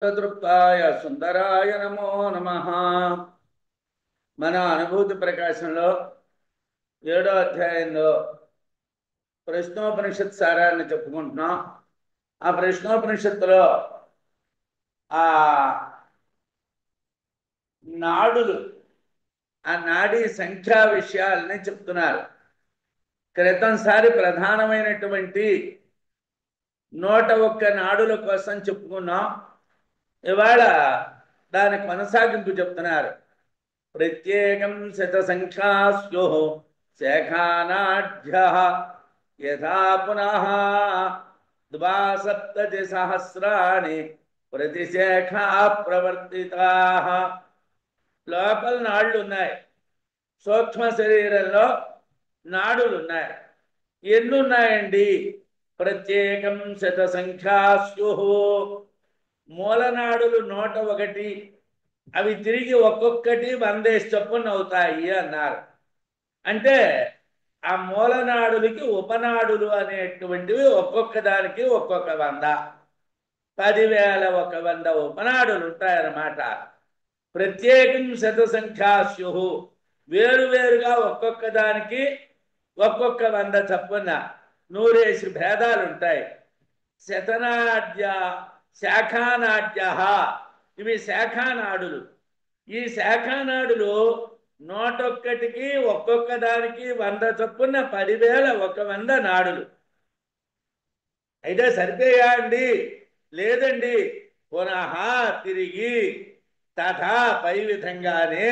తృప్తాయ సుందరాయ నమో నమః. మన అనుభూతి ప్రకాశంలో 7వ అధ్యాయంలో ప్రశ్నోపనిషత్ సారాన్ని చెప్పుకుంటున్నాం. ఆ ప్రశ్నోపనిషత్తులో ఆ నాడులు, ఆ నాడీ సంఖ్యా విషయాలని చెప్తున్నారు. క్రితంసారి ప్రధానమైనటువంటి 101 నాడుల కోసం చెప్పుకున్నాం. ఇవాళ దాని కొనసాగింపు చెప్తున్నారు. ప్రత్యేకం శతసంఖ్యా స్యుః శాఖానాఢ్యః యథా పునః ద్వాసప్తతిసహస్రాణి ప్రతిశాఖా ప్రవర్తితాః. లోపల నాళ్ళు ఉన్నాయి, సూక్ష్మ శరీరంలో నాడులు ఉన్నాయి. ఎన్ని ఉన్నాయండి? ప్రత్యేకం శతసంఖ్యా స్యుః. మూలనాడులు 101, అవి తిరిగి ఒక్కొక్కటి 100 చొప్పున అవుతాయి అన్నారు. అంటే ఆ మూలనాడులకి ఉపనాడులు అనేటువంటివి ఒక్కొక్క దానికి ఒక్కొక్క 100, 10,100 ఉపనాడులు ఉంటాయన్నమాట. ప్రత్యేకం శతసంఖ్యా స్యుః. వేరువేరుగా ఒక్కొక్క దానికి ఒక్కొక్క 100 చొప్పున 100 భేదాలు ఉంటాయి. శతనాడ్య శాఖానాడ్య, ఇవి శాఖానాడులు. ఈ శాఖానాడులు 101కి ఒక్కొక్క దానికి 100 చొప్పున 10,100 నాడులు. అయితే సరిపోయా అండి? లేదండి. పునః తిరిగి తథా పై విధంగానే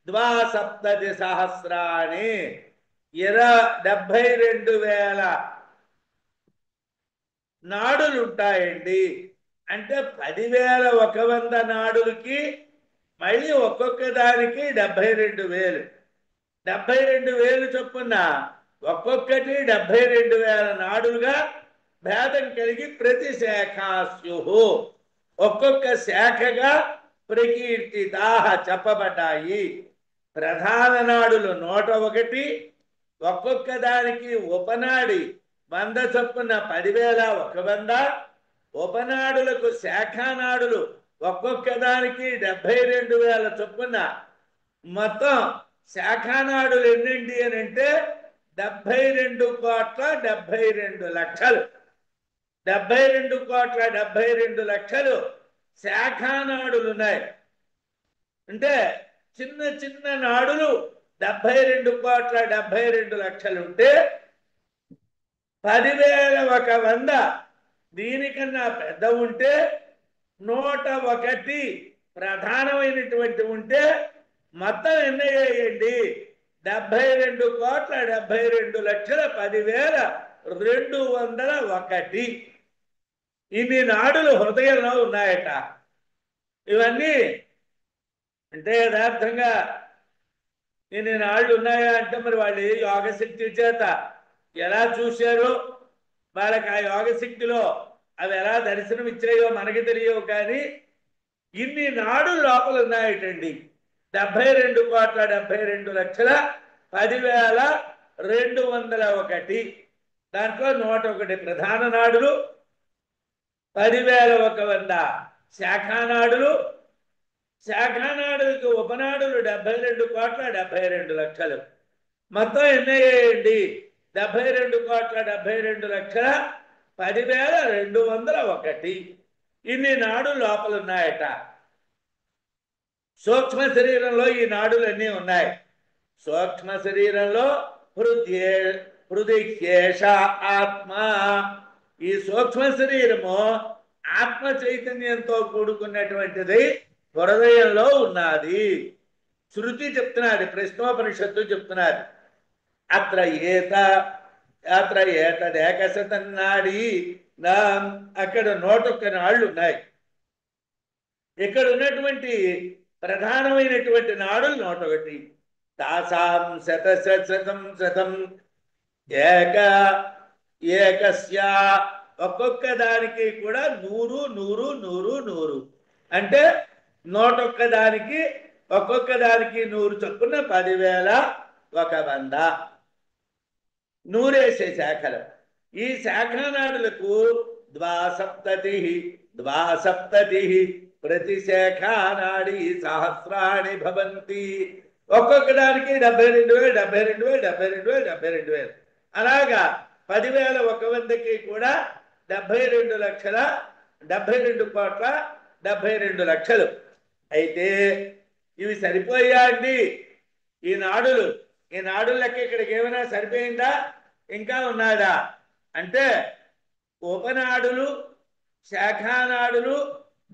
ద్వాసప్తతి సహస్రాణి 72,000 నాడులు ఉంటాయండి. అంటే 10,100 నాడులకి మళ్ళీ ఒక్కొక్క దానికి 72,000, 72,000 చొప్పున ఒక్కొక్కటి 72,000 నాడులుగా భేదం కలిగి ప్రతి శాఖాస్యుః, ఒక్కొక్క శాఖగా ప్రకీర్తితాః చెప్పబడ్డాయి. ప్రధాన నాడులు 101, ఒక్కొక్క దానికి ఉపనాడి 100 చొప్పున 10,100, ఉపనాడులకు శాఖానాడులు ఒక్కొక్క దానికి 72,000 చొప్పున. మొత్తం శాఖానాడులు ఎన్నండి అని అంటే 72,72,00,000. 72,72,00,000 శాఖానాడులు ఉన్నాయి. అంటే చిన్న చిన్న నాడులు 72,72,00,000 ఉంటే 10,100 దీనికన్నా పెద్ద ఉంటే 101 ప్రధానమైనటువంటి ఉంటే మొత్తం ఎన్ని అయ్యాయండి? 72,72,10,201. ఇన్ని నాడులు హృదయంలో ఉన్నాయట. ఇవన్నీ అంటే యథార్థంగా ఇన్ని నాళ్ళు ఉన్నాయా అంటే మరి వాళ్ళు యోగశక్తి చేత ఎలా చూశారో, వాళ్ళకి ఆ యోగశక్తిలో అవి ఎలా దర్శనం ఇచ్చాయో మనకి తెలియవు. కానీ ఇన్ని నాడులు లోపల ఉన్నాయటండి. 72,72,10,201. దాంట్లో 101 ప్రధాన నాడులు, 10,100 శాఖానాడులు. శాఖానాడులకి ఉపనాడులు 72,72,00,000. మొత్తం ఎన్ని అయ్యాయండి? 72,72,00,000 10,201. ఇన్ని నాడులు లోపల ఉన్నాయట. సూక్ష్మ శరీరంలో ఈ నాడులన్నీ ఉన్నాయి. సూక్ష్మ శరీరంలో హృదయేష ఆత్మ. ఈ సూక్ష్మ శరీరము ఆత్మ చైతన్యంతో కూడుకున్నటువంటిది హృదయంలో ఉన్నది. శృతి చెప్తున్నది, ప్రశ్నోపనిషత్తు చెప్తున్నది. అత్ర ఏతదేకశతన్నాడి. అక్కడ 101 నాళ్ళు ఉన్నాయి. ఇక్కడ ఉన్నటువంటి ప్రధానమైనటువంటి నాడులు 101. తాసాం శతం ఏకస్య, ఒక్కొక్క దానికి కూడా 100 100 100 100. అంటే 101 దానికి ఒక్కొక్క దానికి 100 చొప్పున 10,100. 100 శాఖలు. ఈ శాఖానాడులకు ద్వాసప్తతి ద్వాసప్తతి ప్రతిశాఖా నాడీ సహస్రాణి భవంతి. ఒక్కొక్క దానికి 72,000 72,000 72,000 72,000 అలాగా 10,100కి కూడా 72,72,72,000. అయితే ఇవి సరిపోయా అండి ఈ నాడులు లెక్క ఇక్కడికి ఏమైనా సరిపోయిందా ఇంకా ఉన్నాడా అంటే ఉపనాడులు శాఖానాడులు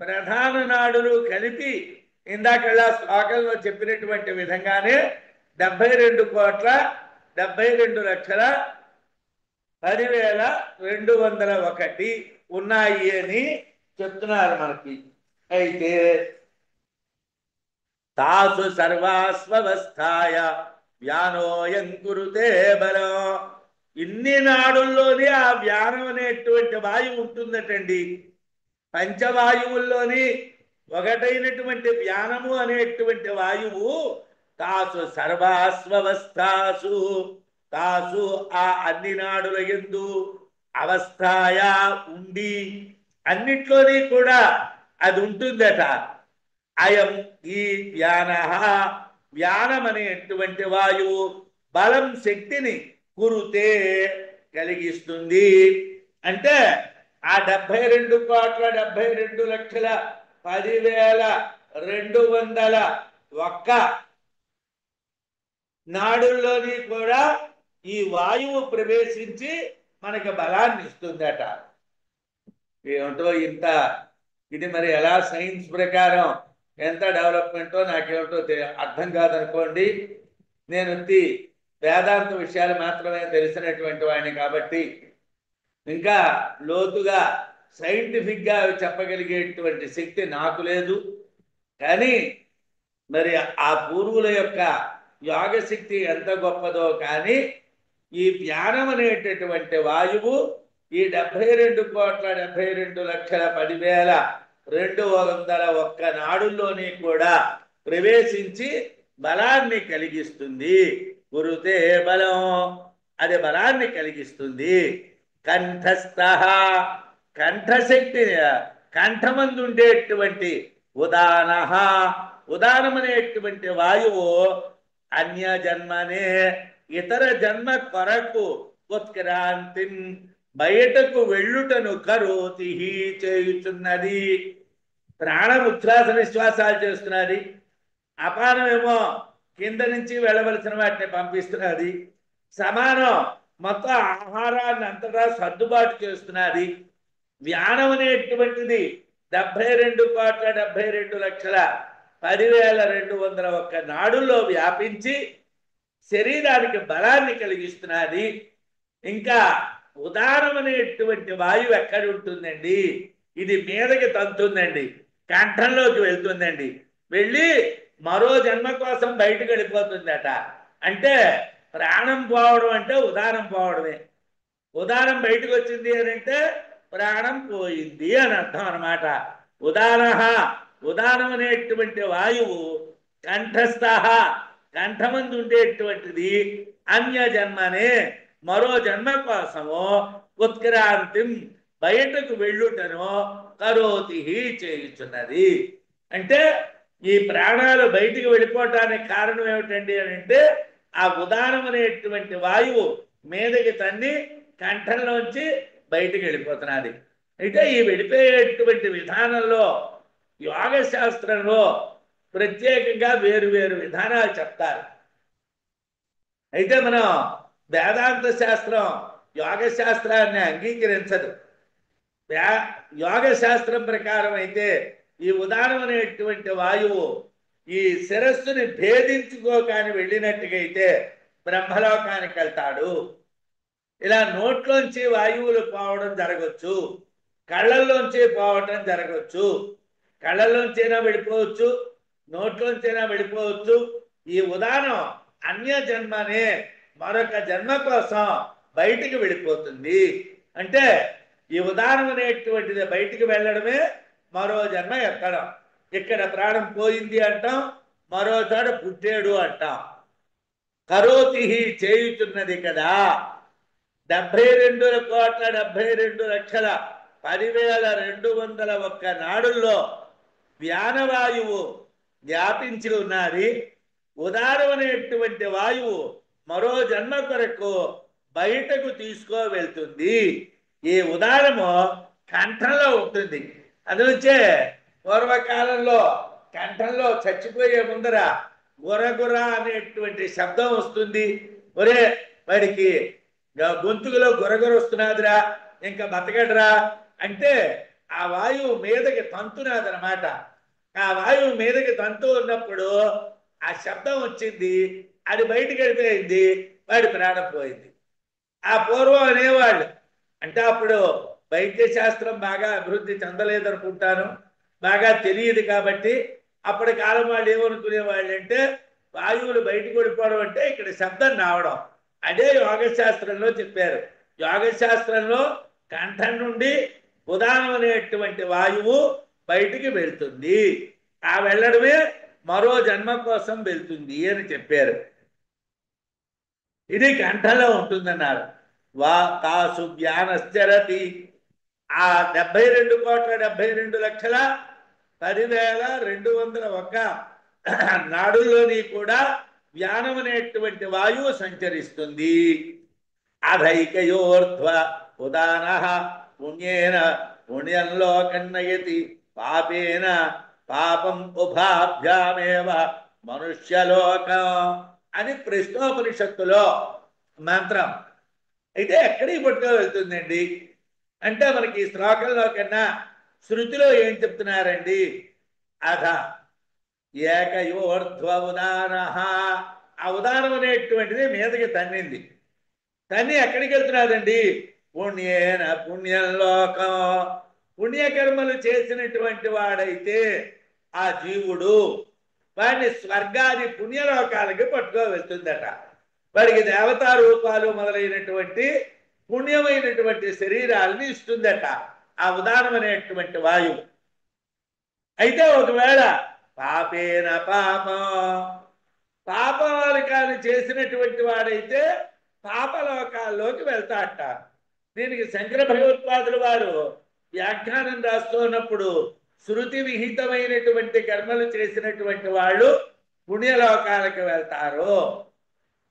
ప్రధాన నాడులు కలిపి ఇందాకల్లా శ్లోకంలో చెప్పినటువంటి విధంగానే 72,72,10,201 ఉన్నాయి అని చెప్తున్నారు మనకి. అయితే తాసు సర్వాస్వస్థాయ వ్యానోయం కురుతే బలం. ఇన్ని నాడుల్లోనే ఆ వ్యానం అనేటువంటి వాయువు ఉంటుందటండి. పంచవాయువుల్లోని ఒకటైనటువంటి వ్యానము అనేటువంటి వాయువు తాసు సర్వాస్వస్థాసు తాసు ఆ అన్ని నాడుల యందు అవస్థాయ ఉండి అన్నిట్లోని కూడా అది ఉంటుందట. అయం ఈ వ్యానం అనేటువంటి వాయువు బలం శక్తిని కురుతే కలిగిస్తుంది. అంటే ఆ 72,72,10,201 నాడుల్లోని కూడా ఈ వాయువు ప్రవేశించి మనకి బలాన్ని ఇస్తుందట. ఏమిటో ఇంత ఇది మరి ఎలా సైన్స్ ప్రకారం ఎంత డెవలప్మెంటో నాకేమిటో అర్థం కాదనుకోండి. నేను వేదాంత విషయాలు మాత్రమే తెలిసినటువంటి వాడిని కాబట్టి ఇంకా లోతుగా సైంటిఫిక్గా చెప్పగలిగేటువంటి శక్తి నాకు లేదు. కానీ మరి ఆ పూర్వుల యొక్క యోగశక్తి ఎంత గొప్పదో. కానీ ఈ ధ్యానం అనేటటువంటి వాయువు ఈ 72,72,10,201 నాడుల్లోని కూడా ప్రవేశించి బలాన్ని కలిగిస్తుంది. కురుతే బలం, అది బలాన్ని కలిగిస్తుంది. కంఠస్థ కంఠశక్తి కంఠమందు ఉండేటువంటి ఉదానమనేటువంటి వాయువు అన్య జన్మనే ఇతర జన్మ కొరకు ఉత్క్రాంతి బయటకు వెళ్ళుటను కరోతి చేయుచున్నది. ప్రాణం ఉచ్ఛ్వాస నిశ్వాసాలు చేస్తున్నది. అపానమేమో కింద నుంచి వెళ్ళవలసిన వాటిని పంపిస్తున్నది. సమానం మొత్తం ఆహారాన్ని అంతటా సర్దుబాటు చేస్తున్నది. వ్యానం అనేటువంటిది 72,72,10,201 నాడుల్లో వ్యాపించి శరీరానికి బలాన్ని కలిగిస్తున్నది. ఇంకా ఉదానం అనేటువంటి వాయువు ఎక్కడ ఉంటుందండి? ఇది మీదకి తంతుందండి, కంఠంలోకి వెళ్తుందండి. వెళ్ళి మరో జన్మ కోసం బయటకు వెళ్ళిపోతుందట. అంటే ప్రాణం పోవడం అంటే ఉదానం పోవడమే. ఉదానం బయటకు వచ్చింది అని అంటే ప్రాణం పోయింది అని అర్థం అనమాట. ఉదానం అనేటువంటి వాయువు కంఠస్థ కంఠమందు ఉండేటువంటిది. అన్య జన్మనే మరో జన్మ కోసము ఉత్క్రాంతి బయటకు వెళ్ళుటను కరోతి చేయుచున్నది. అంటే ఈ ప్రాణాలు బయటికి వెళ్ళిపోవటానికి కారణం ఏమిటండి అని అంటే ఆ ఉదానం అనేటువంటి వాయువు మీదకి తన్ని కంఠంలోంచి బయటికి వెళ్ళిపోతున్నది. అయితే ఈ వెళ్ళిపోయేటువంటి విధానంలో యోగ శాస్త్రంలో ప్రత్యేకంగా వేరు వేరు విధానాలు చెప్తారు. అయితే మనం వేదాంత శాస్త్రం యోగ శాస్త్రాన్ని అంగీకరించదు. యోగ శాస్త్రం ప్రకారం అయితే ఈ ఉదానం అనేటువంటి వాయువు ఈ శిరస్సుని భేదించుకోకాని వెళ్ళినట్టుగా అయితే బ్రహ్మలోకానికి వెళ్తాడు. ఇలా నోట్లోంచి వాయువులు పోవడం జరగచ్చు, కళ్ళల్లోంచి పోవటం జరగచ్చు. కళ్ళల్లోంచైనా వెళ్ళిపోవచ్చు, నోట్లోంచైనా వెళ్ళిపోవచ్చు. ఈ ఉదానం అన్య జన్మనే మరొక జన్మ కోసం బయటికి వెళ్ళిపోతుంది. అంటే ఈ ఉదానం అనేటువంటిది బయటికి వెళ్ళడమే మరో జన్మ ఎక్కడం. ఇక్కడ ప్రాణం పోయింది అంటాం, మరో చోట పుట్టాడు అంటాం. కరోతి చేయుచున్నది కదా. 72,72,10,201 10,201 నాడుల్లో వ్యానవాయువు వ్యాపించి ఉన్నది. ఉదారమైనటువంటి వాయువు మరో జన్మ కొరకు బయటకు తీసుకోవెళ్తుంది. ఈ ఉదారము కంఠంలో ఉంటుంది. అందునుంచే పూర్వకాలంలో కంఠంలో చచ్చిపోయే ముందర గురగుర అనేటువంటి శబ్దం వస్తుంది. ఒరే వాడికి గొంతుకులో గురగుర వస్తున్నదిరా, ఇంకా బతకడరా అంటే ఆ వాయువు మీదకి తంతున్నదనమాట. ఆ వాయువు మీదకి తంతు ఉన్నప్పుడు ఆ శబ్దం వచ్చింది, అది బయటికి వెళ్ళిపోయింది, వాడి ప్రాణం పోయింది. ఆ పూర్వం అనేవాళ్ళు, అంటే అప్పుడు వైద్య శాస్త్రం బాగా అభివృద్ధి చెందలేదనుకుంటాను, బాగా తెలియదు కాబట్టి అప్పటి కాలం వాళ్ళు ఏమనుకునేవాళ్ళు అంటే వాయువులు బయటకు వెళ్ళిపోవడం అంటే ఇక్కడ శబ్దం రావడం. అదే యోగశాస్త్రంలో చెప్పారు. యోగశాస్త్రంలో కంఠం నుండి ఉదానం అనేటువంటి వాయువు బయటికి వెళ్తుంది. ఆ వెళ్ళడమే మరో జన్మ కోసం వెళ్తుంది అని చెప్పారు. ఇది కంఠంలో ఉంటుందన్నారు. వా తాసు జ్ఞానశ్చరతి. ఆ 72,72,10,201 నాడుల్లోని కూడా వ్యానం అనేటువంటి వాయువు సంచరిస్తుంది. అధైకయోర్ధ్వ ఉదాన పుణ్యేన పుణ్యంలో కన్నయతి పాపేన పాపం ఉభాభ్యామేవ మనుష్యలోకం అని ప్రశ్నోపనిషత్తులో మంత్రం. అయితే ఎక్కడికి పట్టుకో వెళ్తుందండి అంటే మనకి ఈ శ్లోకంలో కన్నా శృతిలో ఏం చెప్తున్నారండి? అధ ఏకయోర్ధ్వ ఉదాన. ఆ ఉదానం అనేటువంటిది మీదకి తన్నింది. తన్ని ఎక్కడికి వెళ్తున్నాదండి? పుణ్యేన పుణ్యంలోకం. పుణ్యకర్మలు చేసినటువంటి వాడైతే ఆ జీవుడు వాడిని స్వర్గాది పుణ్యలోకాలకి పట్టుకో వెళ్తుందట. వాడికి దేవతా రూపాలు మొదలైనటువంటి పుణ్యమైనటువంటి శరీరాలని ఇస్తుందట ఆ ఉదానం అనేటువంటి వాయువు. అయితే ఒకవేళ పాపేన పాపం, పాపాలు కానీ చేసినటువంటి వాడైతే పాపలోకాల్లోకి వెళ్తాట. దీనికి శంకర భగవత్పాదులు వారు వ్యాఖ్యానం రాస్తున్నప్పుడు శృతి విహితమైనటువంటి కర్మలు చేసినటువంటి వాళ్ళు పుణ్యలోకాలకు వెళ్తారు,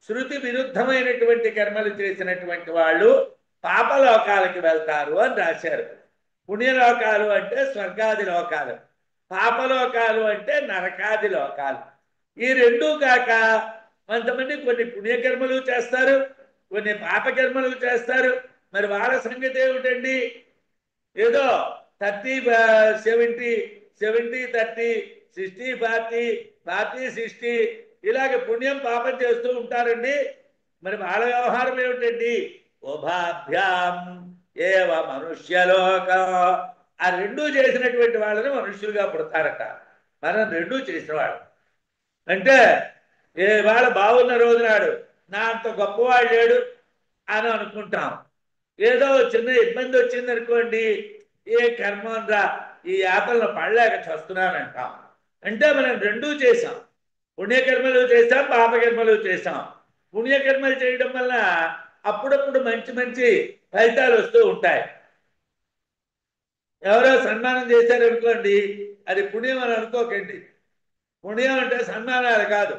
శృతి విరుద్ధమైనటువంటి కర్మలు చేసినటువంటి వాళ్ళు పాపలోకాలకు వెళ్తారు అని రాశారు. పుణ్యలోకాలు అంటే స్వర్గాది లోకాలు, పాపలోకాలు అంటే నరకాది లోకాలు. ఈ రెండూ కాక కొంతమంది కొన్ని పుణ్యకర్మలు చేస్తారు, కొన్ని పాపకర్మలు చేస్తారు. మరి వాళ్ళ సంగతి ఏమిటండి? ఏదో 30-70, 70-30, 60-40, 40-60 ఇలాగ పుణ్యం పాపం చేస్తూ ఉంటారండి. మరి వాళ్ళ వ్యవహారం ఏమిటండి? ఉభాభ్యాం ఏవ మనుష్యలోకం. ఆ రెండూ చేసినటువంటి వాళ్ళని మనుష్యులుగా పుడతారట. మనం రెండూ చేసిన వాళ్ళు అంటే వాళ్ళ బాగున్న రోజునాడు నా అంత గొప్పవాడు లేడు అని అనుకుంటాం. ఏదో చిన్న ఇబ్బంది వచ్చింది అనుకోండి, ఏ కర్మంరా ఈ యాతలను పడలేక చస్తున్నానంటాం. అంటే మనం రెండూ చేసాం, పుణ్యకర్మలు చేసాం, పాపకర్మలు చేసాం. పుణ్యకర్మలు చేయడం వల్ల అప్పుడప్పుడు మంచి మంచి ఫలితాలు వస్తూ ఉంటాయి. ఎవరో సన్మానం చేశారనుకోండి, అది పుణ్యం అని అనుకోకండి. పుణ్యం అంటే సన్మానాలు కాదు,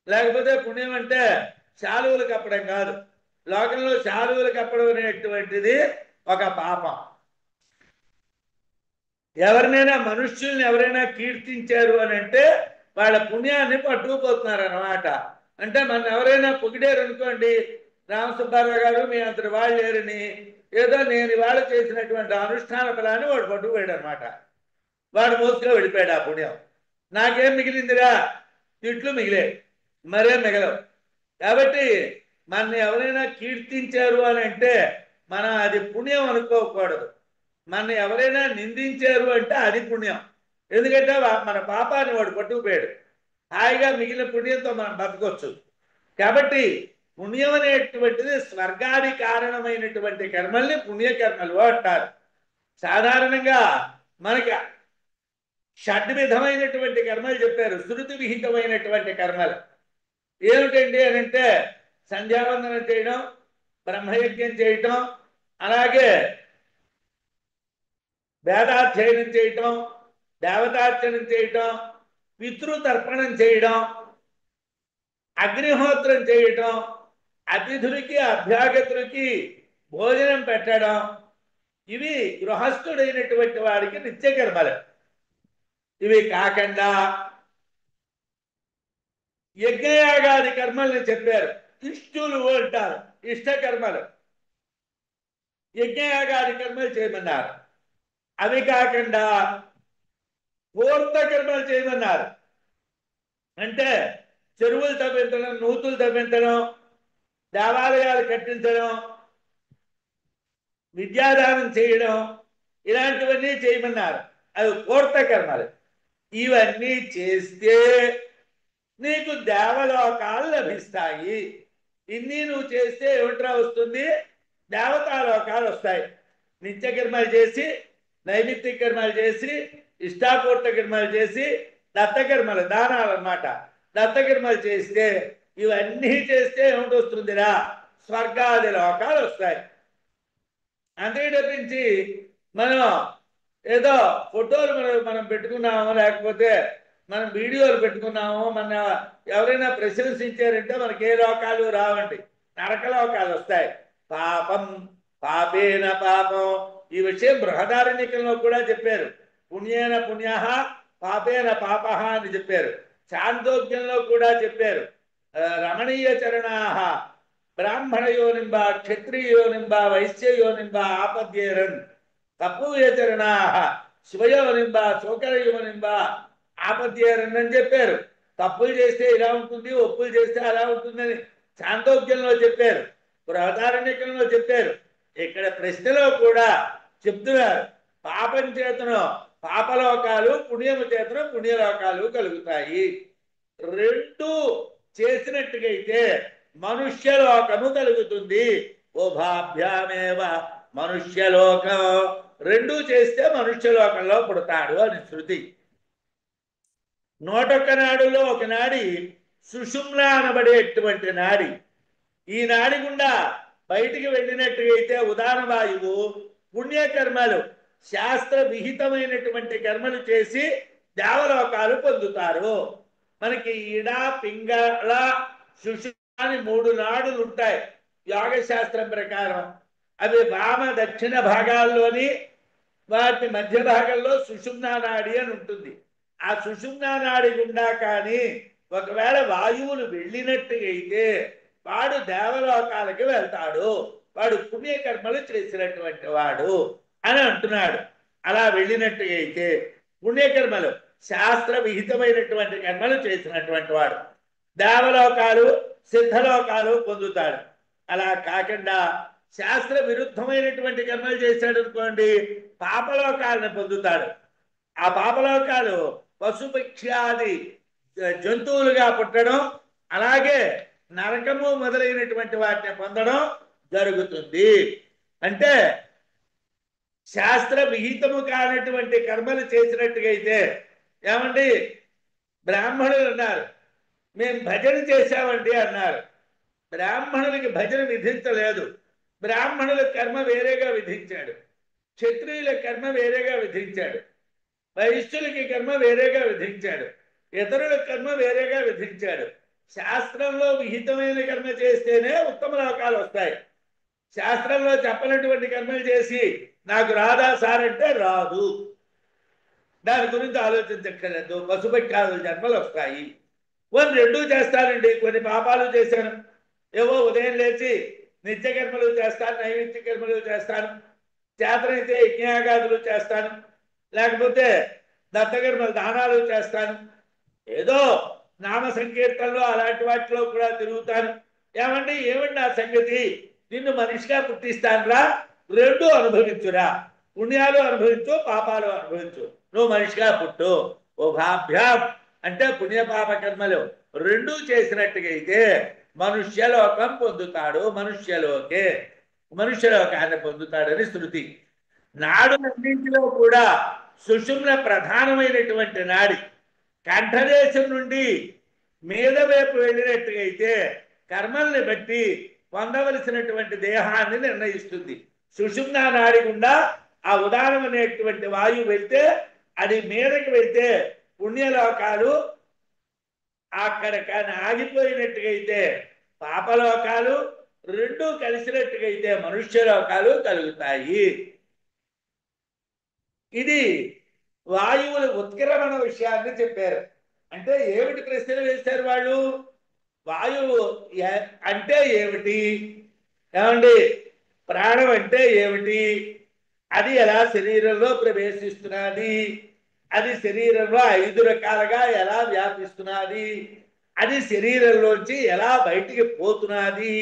లేకపోతే పుణ్యం అంటే శాలువులు కప్పడం కాదు. లోకంలో శాలువులు కప్పడం అనేటువంటిది ఒక పాపం. ఎవరినైనా మనుష్యుల్ని ఎవరైనా కీర్తించారు అని అంటే వాళ్ళ పుణ్యాన్ని పట్టుకుపోతున్నారు అన్నమాట. అంటే మన ఎవరైనా పొగిడారు అనుకోండి, రామసుబ్బారావు గారు మీ అంతటి వాళ్ళు లేరని, ఏదో నేను ఇవాళ చేసినటువంటి అనుష్ఠాన ఫలాన్ని వాడు పట్టుకుపోయాడు అనమాట. వాడు మోసుగా వెళ్ళిపోయాడు ఆ పుణ్యం. నాకేం మిగిలిందిరా? తిట్లు మిగిలే, మరేం మిగలవు. కాబట్టి మన ఎవరైనా కీర్తించారు అని అంటే మనం అది పుణ్యం అనుకోకూడదు. మన ఎవరైనా నిందించారు అంటే అది పుణ్యం. ఎందుకంటే మన పాపాన్ని వాడు పట్టుకుపోయాడు. హాయిగా మిగిలిన పుణ్యంతో మనం బతకొచ్చు. కాబట్టి పుణ్యం అనేటువంటిది స్వర్గాది కారణమైనటువంటి కర్మల్ని పుణ్యకర్మలు అంటారు. సాధారణంగా మనకి షడ్విధమైనటువంటి కర్మలు చెప్పారు, శృతి విహితమైనటువంటి కర్మలు. ఏమిటండి అని అంటే సంధ్యావందనం చేయడం, బ్రహ్మయజ్ఞం చేయటం, అలాగే వేదాధ్యయనం చేయటం, దేవతార్చనం చేయటం, పితృతర్పణం చేయడం, అగ్నిహోత్రం చేయటం, అతిథులకి అభ్యాగతులకి భోజనం పెట్టడం, ఇవి గృహస్థుడైనటువంటి వాడికి నిత్యకర్మలు. ఇవి కాకుండా యజ్ఞయాగాది కర్మల్ని చెప్పారు. ఇష్టులు అంటారు, ఇష్టకర్మలు. యజ్ఞయాగాది కర్మలు చేయమన్నారు. అవి కాకుండా పూర్త కర్మలు చేయమన్నారు. అంటే చెరువులు తవ్వించడం, నూతులు తవ్వించడం, దేవాలయాలు కట్టించడం, విద్యాదానం చేయడం, ఇలాంటివన్నీ చేయమన్నారు. అవి పూర్త కర్మలు. ఇవన్నీ చేస్తే నీకు దేవలోకాలు లభిస్తాయి. ఇన్ని నువ్వు చేస్తే ఏమిట్రా వస్తుంది? దేవతాలోకాలు వస్తాయి. నిత్యకర్మలు చేసి, నైమిత్తిక కర్మలు చేసి, ఇష్టాపూర్త కర్మలు చేసి, దత్తకర్మలు దానాలు అన్నమాట. దత్తకర్మలు చేస్తే, ఇవన్నీ చేస్తే ఏమిటి వస్తుందిరా? స్వర్గాది లోకాలు వస్తాయి. అంతే తప్పించి మనం ఏదో ఫోటోలు మనం పెట్టుకున్నామో, లేకపోతే మనం వీడియోలు పెట్టుకున్నామో, మన ఎవరైనా ప్రశంసించారంటే మనకి ఏ లోకాలు రావండి, నరక లోకాలు వస్తాయి. పాపం పాపేన పాపం. ఈ విషయం బృహదారణ్యకంలో కూడా చెప్పారు. పుణ్యేన పుణ్య, పాపేన పాప అని చెప్పారు. చాందోగ్యంలో కూడా చెప్పారు. రమణీయ చరణాహ బ్రాహ్మణయోనింబ క్షత్రియోనింబ వైశ్యయోనింబ ఆపద్యేరన్ తపూయచరణాహ శివయోనింబ శోకరయోనింబ ఆపద్యేరన్ అని చెప్పారు. తప్పులు చేస్తే ఇలా ఉంటుంది, ఒప్పులు చేస్తే అలా ఉంటుందని చాందోగ్యంలో చెప్పారు, బృహదారణ్యకంలో చెప్పారు. ఇక్కడ ప్రశ్నలో కూడా చెప్తున్నారు. పాపం చేతను పాపలోకాలు, పుణ్యము చేతను పుణ్యలోకాలు కలుగుతాయి. రెండు చేసినట్టుగైతే మనుష్యలోకము కలుగుతుంది. ఓభాభ్యామేవ మనుష్యలోకం. రెండు చేస్తే మనుష్యలోకంలో పుడతాడు అని శృతి. 101 నాడులో ఒక నాడి సుషుమ్న అనబడేటువంటి నాడి. ఈ నాడి గుండా బయటికి వెళ్ళినట్టుగైతే ఉదాన వాయువు పుణ్యకర్మలు, శాస్త్ర విహితమైనటువంటి కర్మలు చేసి దేవలోకాలు పొందుతారు. మనకి ఈడ, పింగళ, సుషుమ్న అని 3 నాడులు ఉంటాయి యోగశాస్త్రం ప్రకారం. అవి వామ దక్షిణ భాగాల్లోని వాటి మధ్య భాగంలో సుషుమ్నా నాడి అని ఉంటుంది. ఆ సుషుమ్నా నాడి గుండా కానీ ఒకవేళ వాయువులు వెళ్ళినట్టుగైతే వాడు దేవలోకాలకి వెళ్తాడు, వాడు పుణ్యకర్మలు చేసినటువంటి వాడు అని అంటున్నాడు. అలా వెళ్ళినట్టుగైతే పుణ్యకర్మలు, శాస్త్ర విహితమైనటువంటి కర్మలు చేసినటువంటి వాడు దేవలోకాలు, సిద్ధలోకాలు పొందుతాడు. అలా కాకుండా శాస్త్ర విరుద్ధమైనటువంటి కర్మలు చేశాడు అనుకోండి, పాపలోకాలను పొందుతాడు. ఆ పాపలోకాలు పశుపక్ష్యాది జంతువులుగా పుట్టడం, అలాగే నరకము మొదలైనటువంటి వాటిని పొందడం జరుగుతుంది. అంటే శాస్త్ర విహితము కానటువంటి కర్మలు చేసినట్టుగైతే, ఏమండి బ్రాహ్మణులు అన్నారు, మేము భజన చేశామండి అన్నారు. బ్రాహ్మణులకి భజన విధించలేదు. బ్రాహ్మణుల కర్మ వేరేగా విధించాడు, క్షత్రియుల కర్మ వేరేగా విధించాడు, వైశ్యులకి కర్మ వేరేగా విధించాడు, ఇతరుల కర్మ వేరేగా విధించాడు. శాస్త్రంలో విహితమైన కర్మ చేస్తేనే ఉత్తమ లోకాలు వస్తాయి. శాస్త్రంలో చెప్పనటువంటి కర్మలు చేసి నాకు రాదా సార్ అంటే రాదు. దాని గురించి ఆలోచించక్కర్లేదు. పశుపక్షాదుల జన్మలు వస్తాయి. కొన్ని రెండూ చేస్తానండి. కొన్ని పాపాలు చేశాను, ఏవో ఉదయం లేచి నిత్యకర్మలు చేస్తాను, నైమిత్య కర్మలు చేస్తాను, చేతనైతే యజ్ఞయాగాదులు చేస్తాను, లేకపోతే దత్తకర్మలు దానాలు చేస్తాను, ఏదో నామ సంకీర్తనలో అలాంటి వాటిలో కూడా తిరుగుతాను. ఏమండి ఆ సంగతి? నిన్ను మనిషిగా పుట్టిస్తానురా, రెండు అనుభవించురా, పుణ్యాలు అనుభవించు, పాపాలు అనుభవించు, నువ్వు మనిషిగా పుట్టు. ఓ భాభ్యాం అంటే పుణ్యపాప కర్మలు రెండూ చేసినట్టుగైతే మనుష్యలోకం పొందుతాడు. మనుష్యలోకాన్ని పొందుతాడని శృతి. నాడులన్నింటిలో కూడా సుషుమ్న ప్రధానమైనటువంటి నాడి. కంఠదేశం నుండి మీద వైపు వెళ్ళినట్టుగైతే కర్మల్ని బట్టి పొందవలసినటువంటి దేహాన్ని నిర్ణయిస్తుంది. సుషుమ్నా నాడి గుండా ఆ ఉదానం అనేటువంటి వాయువు వెళ్తే అది మీదకి వెళ్తే పుణ్యలోకాలు, అక్కడ కానీ ఆగిపోయినట్టుగైతే పాపలోకాలు, రెండూ కలిసినట్టుగైతే మనుష్యలోకాలు కలుగుతాయి. ఇది వాయువుల ఉత్క్రమణ విషయాన్ని చెప్పారు. అంటే ఏమిటి ప్రశ్నలు వేశారు వాళ్ళు? వాయువు అంటే ఏమిటి, ఏమండి ప్రాణం అంటే ఏమిటి, అది ఎలా శరీరంలో ప్రవేశిస్తున్నది, అది శరీరంలో 5 రకాలుగా ఎలా వ్యాపిస్తున్నది, అది శరీరంలోంచి ఎలా బయటికి పోతున్నది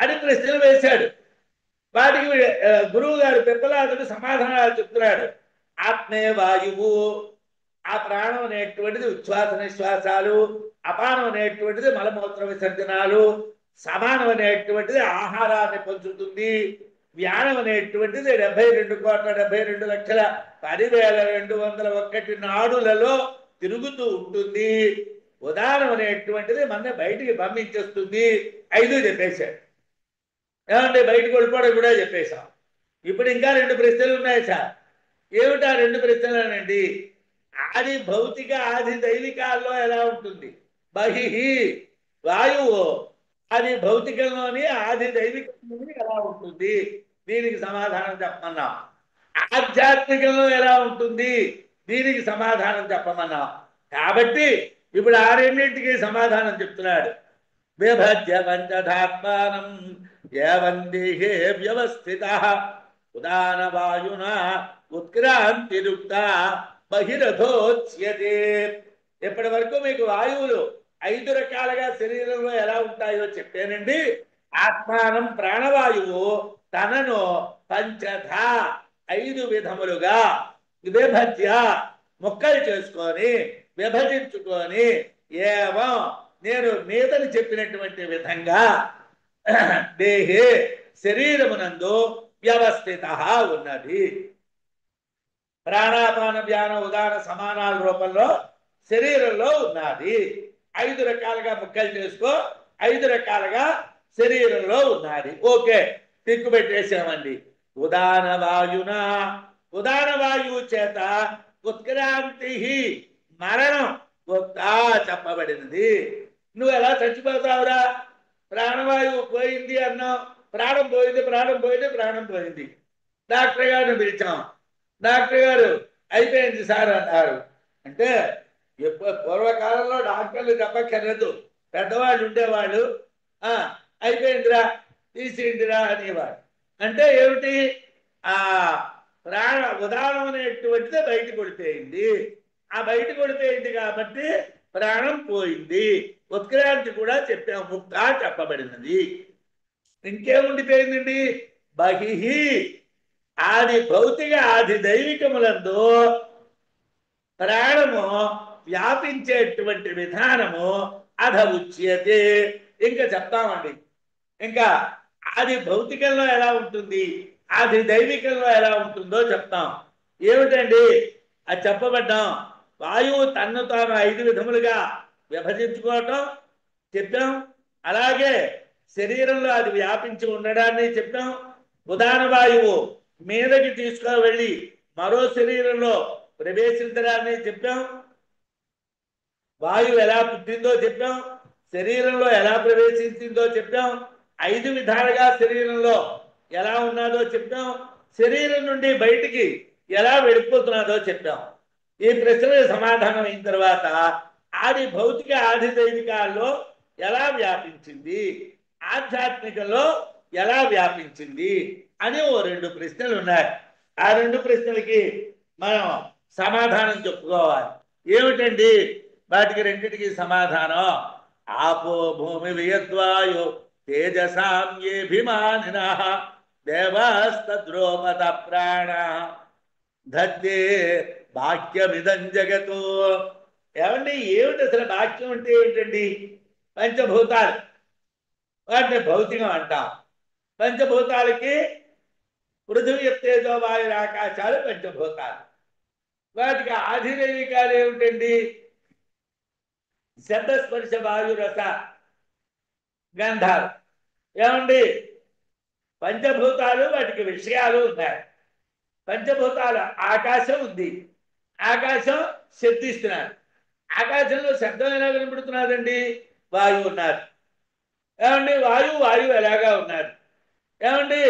అని ప్రశ్నలు వేశాడు. వాటికి గురువు గారు పిప్పలాదుడు సమాధానాలు చెప్తున్నాడు. ఆత్మే వాయువు, ఆ ప్రాణం అనేటువంటిది ఉచ్ఛ్వాస నిశ్వాసాలు, అపానం అనేటువంటిది మలమూత్ర విసర్జనాలు, సమానం అనేటువంటిది ఆహారాన్ని పంచుతుంది, వ్యానం అనేటువంటిది 72,72,10,201 నాడులలో తిరుగుతూ ఉంటుంది, ఉదానం అనేటువంటిది మన బయటికి పంపించేస్తుంది. 5 చెప్పేశాడు. ఏమంటే బయటకు వెళ్ళిపోవడం కూడా చెప్పేశాం. ఇప్పుడు ఇంకా 2 ప్రశ్నలు ఉన్నాయి సార్. ఏమిటా 2 ప్రశ్నలేనండి? ఆది భౌతిక ఆది దైవికాల్లో ఎలా ఉంటుంది? బహిహి వాయువు అది భౌతికంలోని ఆది దైవికంలోని ఎలా ఉంటుంది? దీనికి సమాధానం చెప్పమన్నాం. ఆధ్యాత్మికంలో ఎలా ఉంటుంది? దీనికి సమాధానం చెప్పమన్నాం. కాబట్టి ఇప్పుడు ఆ రెండింటికి సమాధానం చెప్తున్నాడు. విభజ్య పంచధాత్మానం ఏవం దేహే వ్యవస్థితః ఉదాన వాయునా ఉత్క్రాంతిరుక్త బహిరథోచ్యతే. ఇప్పటి వరకు మీకు వాయువులు 5 రకాలుగా శరీరంలో ఎలా ఉంటాయో చెప్పానండి. ఆత్మానం ప్రాణవాయువు తనను పంచధ 5 విధములుగా విభజ్య ముక్కలు చేసుకొని విభజించుకొని ఏవం నేను మీదని చెప్పినటువంటి విధంగా దేహే శరీరమునందు వ్యవస్థిత ఉన్నది. ప్రాణాపాన వ్యాన ఉదాన సమానాల రూపంలో శరీరంలో ఉన్నది. 5 రకాలుగా ముక్కలు చేసుకో, 5 రకాలుగా శరీరంలో ఉన్నది. ఓకే, టిక్కు పెట్టేసామండి. ఉదాన వాయున, ఉదాన వాయువు చేత ఉత్క్రాంతి మరణం చెప్పబడినది. నువ్వు ఎలా చచ్చిపోతావురా? ప్రాణవాయువు పోయింది అన్నావు, ప్రాణం పోయింది, ప్రాణం పోయింది, ప్రాణం పోయింది. డాక్టర్ గారిని పిలిచాం. డాక్టర్ గారు అయిపోయింది సార్ అన్నారు. అంటే పూర్వకాలంలో డాక్టర్లు చెప్పక్కర్లేదు, పెద్దవాళ్ళు ఉండేవాళ్ళు. అయిపోయిందిరా, తీసేయండిరా అనేవాడు. అంటే ఏమిటి? ఆ ప్రాణ ఉదాహరణ అనేటువంటిది బయట కొడిపోయింది. ఆ బయట కొడిపోయింది కాబట్టి ప్రాణం పోయింది. ఉత్క్రాంతి కూడా చెప్పాము, ముక్త చెప్పబడినది. ఇంకేముండిపోయిందండి? బహిహి ఆది భౌతిక ఆది దైవికములందు ప్రాణము వ్యాపించేటువంటి విధానము అధ ఉచ్యతే. ఇంకా చెప్తామండి. ఇంకా ఆది భౌతికంలో ఎలా ఉంటుంది, ఆది దైవికంలో ఎలా ఉంటుందో చెప్తాం. ఏమిటండి అది చెప్పబడ్డాం. వాయువు తన్ను తాను 5 విధములుగా విభజించుకోవటం చెప్పాం. అలాగే శరీరంలో అది వ్యాపించి ఉండడాన్ని చెప్పాం. ఉదాన వాయువు మీదకి తీసుకొని వెళ్ళి మరో శరీరంలో ప్రవేశించడాన్ని చెప్పాం. వాయువు ఎలా పుట్టిందో చెప్పాం, శరీరంలో ఎలా ప్రవేశించిందో చెప్పాం. 5 విధాలుగా శరీరంలో ఎలా ఉన్నదో చెప్పాం. శరీరం నుండి బయటికి ఎలా వెళ్ళిపోతున్నదో చెప్పాం. ఈ ప్రశ్నలకు సమాధానం అయిన తర్వాత ఆది భౌతిక ఆది దైవికాల్లో ఎలా వ్యాపించింది, ఆధ్యాత్మికంలో ఎలా వ్యాపించింది అని ఓ 2 ప్రశ్నలు ఉన్నాయి. ఆ 2 ప్రశ్నలకి మనం సమాధానం చెప్పుకోవాలి. ఏమిటండి వాటికి రెండింటికి సమాధానం? ఆపో భూమి వియద్వాయు తేజసామ్యేభిమానినః దేవాస్తద్రోపద ప్రాణ ధత్తే వాక్యమిదం జగతో. ఏమండి ఏమిటి అసలు వాక్యం అంటే ఏంటండి? పంచభూతాలు, వాటిని భౌతికం అంటాం. పంచభూతాలకి పృథివీ తేజో వాయు ఆకాశాలు పంచభూతాలు. వాటికి ఆధిదైవికాలు ఏమిటండి? శబ్దస్పర్శ వాయురస గంధాలు. ఏమండి పంచభూతాలు, వాటికి విషయాలు ఉన్నాయి. పంచభూతాలు ఆకాశం ఉంది. ఆకాశం శబ్దిస్తున్నారు. ఆకాశంలో శబ్దం ఎలా వినపడుతున్నదండి? వాయువు ఉన్నారు. ఏమండి వాయువు ఎలాగా ఉన్నారు? ఏమండి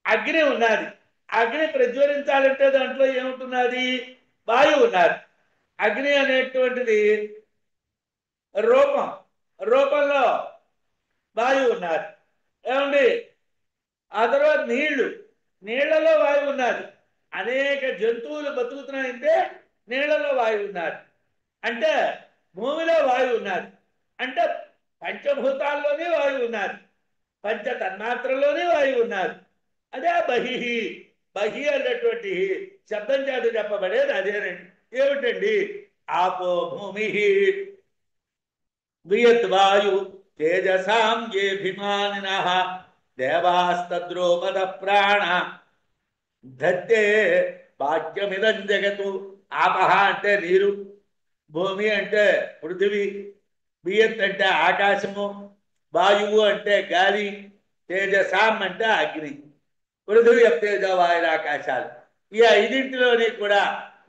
అగ్ని ఉన్నది. అగ్ని ప్రజ్వలించాలంటే దాంట్లో ఏముంటున్నది? వాయువు ఉన్నారు. అగ్ని అనేటువంటిది రూపంలో వాయువు ఉన్నారు. ఏమండి ఆ తర్వాత నీళ్లలో వాయువు ఉన్నారు. అనేక జంతువులు బతుకుతున్నాయంటే నీళ్లలో వాయువు ఉన్నారు. అంటే భూమిలో వాయువు ఉన్నారు. అంటే పంచభూతాల్లోనే వాయువు ఉన్నారు. పంచ తన్మాత్రలోనే వాయువు ఉన్నారు. అదే బహి అన్నటువంటి శబ్దం చేత చెప్పబడేది అదేనండి. ఏమిటండి? ఆపో భూమి వియద్వాయు తేజసాం ఏభిమానినః దేవాస్తద్రోపద ప్రాణ ధత్తే భాగ్యమిదం జగతు. ఆపహ అంటే నీరు, భూమి అంటే పృథివీ, వియత్ అంటే ఆకాశము, వాయువు అంటే గాలి, తేజసాం అంటే అగ్ని. పృథివీ తేజ వాయురాకాశాలు. ఈ ఐదింటిలోనే కూడా,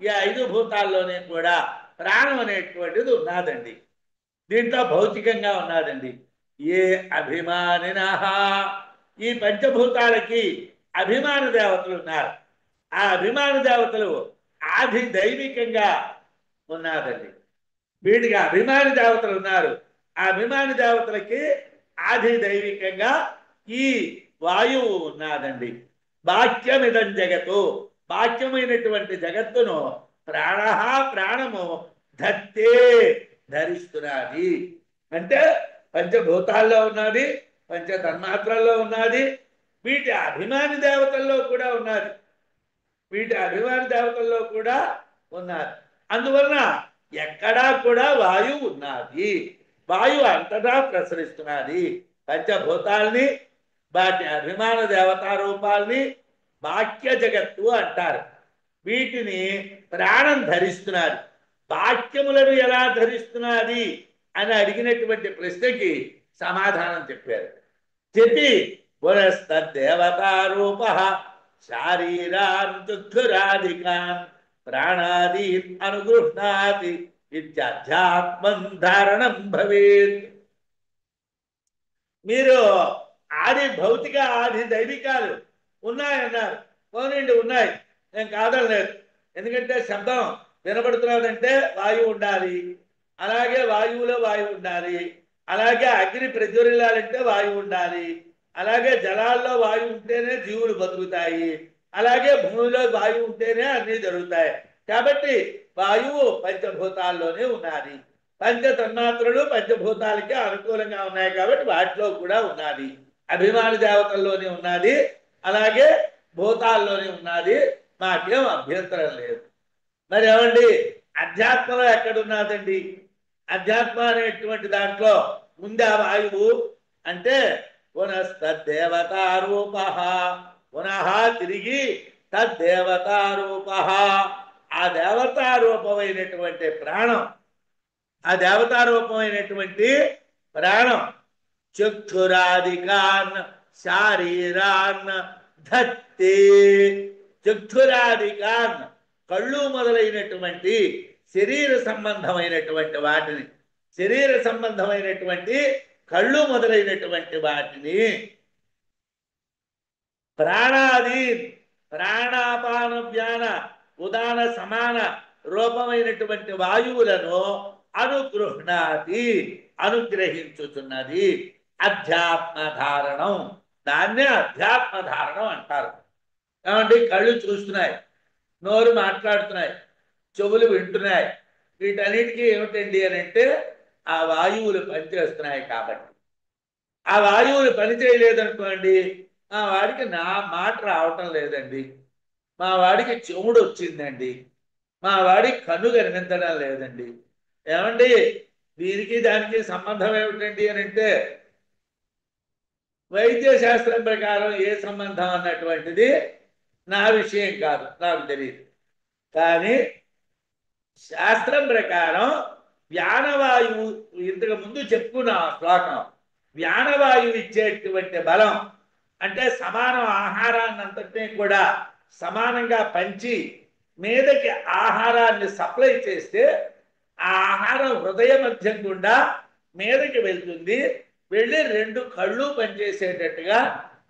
ఈ 5 భూతాల్లోనే కూడా ప్రాణం అనేటువంటిది ఉన్నదండి. దీంట్లో భౌతికంగా ఉన్నదండి. ఏ అభిమానిన, ఈ పంచభూతాలకి అభిమాన దేవతలు ఉన్నారు. ఆ అభిమాన దేవతలు ఆది దైవికంగా ఉన్నదండి. వీటికి అభిమాని దేవతలు ఉన్నారు. ఆ అభిమాని దేవతలకి ఆది దైవికంగా ఈ వాయువు ఉన్నదండి. బాక్యమిదం జగత్తు, బాక్యమైనటువంటి జగత్తును ప్రాణము ధత్తే ధరిస్తున్నది. అంటే పంచభూతాల్లో ఉన్నది, పంచ తన్మాత్రల్లో ఉన్నది, వీటి అభిమాని దేవతల్లో కూడా ఉన్నది. అందువలన ఎక్కడా కూడా వాయువు ఉన్నది. వాయువు అంతటా ప్రసరిస్తున్నది. పంచభూతాల్ని, వాటి అభిమాన దేవతా రూపాల్ని బాక్య జగత్తు అంటారు. వీటిని ప్రాణం ధరిస్తున్నది. వాక్యములను ఎలా ధరిస్తున్నది అని అడిగినటువంటి ప్రశ్నకి సమాధానం చెప్పారు. చెప్పి పునస్తద్దేవతారూప శారీరాన్ చక్షురాదికాన్ ప్రాణాదీన్ అనుగృహ్ణాతి ఇత్యధ్యాత్మం ధారణం భవేత్. మీరు ఆది భౌతిక ఆది దైవికాలు ఉన్నాయన్నారు. పోనండి, ఉన్నాయి, నేను కాదనలేదు. ఎందుకంటే శబ్దం వినబడుతున్నదంటే వాయువు ఉండాలి. అలాగే వాయువులో వాయువు ఉండాలి. అలాగే అగ్ని ప్రజ్వరిల్లాలంటే వాయువు ఉండాలి. అలాగే జలాల్లో వాయువు ఉంటేనే జీవులు బతుకుతాయి. అలాగే భూమిలో వాయువు ఉంటేనే అన్నీ జరుగుతాయి. కాబట్టి వాయువు పంచభూతాల్లోనే ఉన్నది. పంచ తన్మాత్రలు పంచభూతాలకి అనుకూలంగా ఉన్నాయి కాబట్టి వాటిలో కూడా ఉన్నది. అభిమాని దేవతల్లోనే ఉన్నది, అలాగే భూతాల్లోనే ఉన్నది. మాకేం అభ్యంతరం లేదు. మరి ఏమండి అధ్యాత్మలో ఎక్కడున్నదండి? అధ్యాత్మ అనేటువంటి దాంట్లో ఉందా వాయువు అంటే పునస్తద్దేవతారూప, పునః తిరిగి తద్దేవతారూప, ఆ దేవతారూపమైనటువంటి ప్రాణం, ఆ దేవతారూపమైనటువంటి ప్రాణం చక్షురాదికాన్ శారీరాన్ ధత్తే. చక్షురాదికాన్ కళ్ళు మొదలైనటువంటి శరీర సంబంధమైనటువంటి వాటిని, శరీర సంబంధమైనటువంటి కళ్ళు మొదలైనటువంటి వాటిని, ప్రాణాది ప్రాణాపాన వ్యాన ఉదాన సమాన రూపమైనటువంటి వాయువులను అనుగృహ్ణాతి అనుగ్రహించుతున్నది. అధ్యాత్మ ధారణం, దాన్నే అధ్యాత్మ ధారణం అంటారు. ఏమంటే కళ్ళు చూస్తున్నాయి, నోరు మాట్లాడుతున్నాయి, చెవులు వింటున్నాయి. వీటన్నిటికీ ఏమిటండి అని అంటే ఆ వాయువులు పనిచేస్తున్నాయి కాబట్టి. ఆ వాయువులు పని చేయలేదనుకోండి, మా వాడికి నా మాట రావటం లేదండి, మా వాడికి చెవుడు వచ్చిందండి, మా వాడికి కన్ను కనిపించడం లేదండి. ఏమండి దీనికి దానికి సంబంధం ఏమిటండి అని అంటే వైద్య శాస్త్రం ప్రకారం ఏ సంబంధం అన్నటువంటిది నా విషయం కాదు, నాకు తెలియదు. కానీ శాస్త్రం ప్రకారం వ్యానవాయువు, ఇంతకు ముందు చెప్పుకున్న శ్లోకం, వ్యానవాయువు ఇచ్చేటువంటి బలం అంటే సమానం ఆహారాన్ని అంతటినీ కూడా సమానంగా పంచి మీదకి ఆహారాన్ని సప్లై చేస్తే ఆ ఆహారం హృదయ మధ్యం గుండా మీదకి వెళ్తుంది. వెళ్ళి 2 కళ్ళు పనిచేసేటట్టుగా,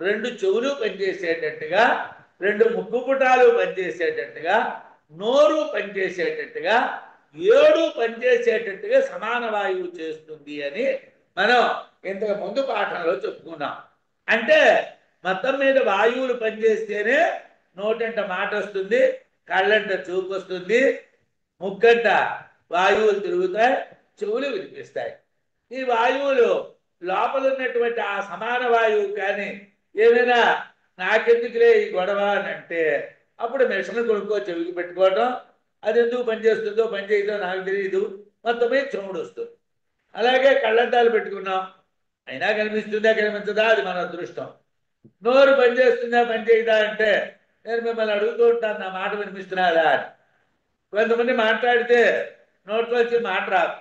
2 చెవులు పనిచేసేటట్టుగా, 2 ముక్కుపుటాలు పనిచేసేటట్టుగా, నోరు పనిచేసేటట్టుగా, 7 పనిచేసేటట్టుగా సమాన వాయువు చేస్తుంది అని మనం ఇంతకు ముందు పాఠంలో చెప్పుకున్నాం. అంటే మొత్తం మీద వాయువులు పనిచేస్తేనే నోటంట మాట వస్తుంది, కళ్ళంట చూపు వస్తుంది, ముక్కంట వాయువులు తిరుగుతాయి, చెవులు వినిపిస్తాయి. ఈ వాయువులు లోపల ఉన్నటువంటి ఆ సమాన వాయువు కానీ ఏమైనా నాకెందుకులే ఈ గొడవ అని అంటే అప్పుడు మిషన్ కొనుక్కో చెవికి పెట్టుకోవడం, అది ఎందుకు పనిచేస్తుందో పనిచేయదో నాకు తెలియదు, మొత్తమే చెవుడు వస్తుంది. అలాగే కళ్ళద్దాలు పెట్టుకున్నాం, అయినా కనిపిస్తుందా కనిపించదా అది మన అదృష్టం. నోరు పనిచేస్తుందా పనిచేయదా అంటే నేను మిమ్మల్ని అడుగుతూ ఉంటాను, నా మాట వినిపిస్తున్నారా అని. కొంతమంది మాట్లాడితే నోట్లో వచ్చి మాట రాదు,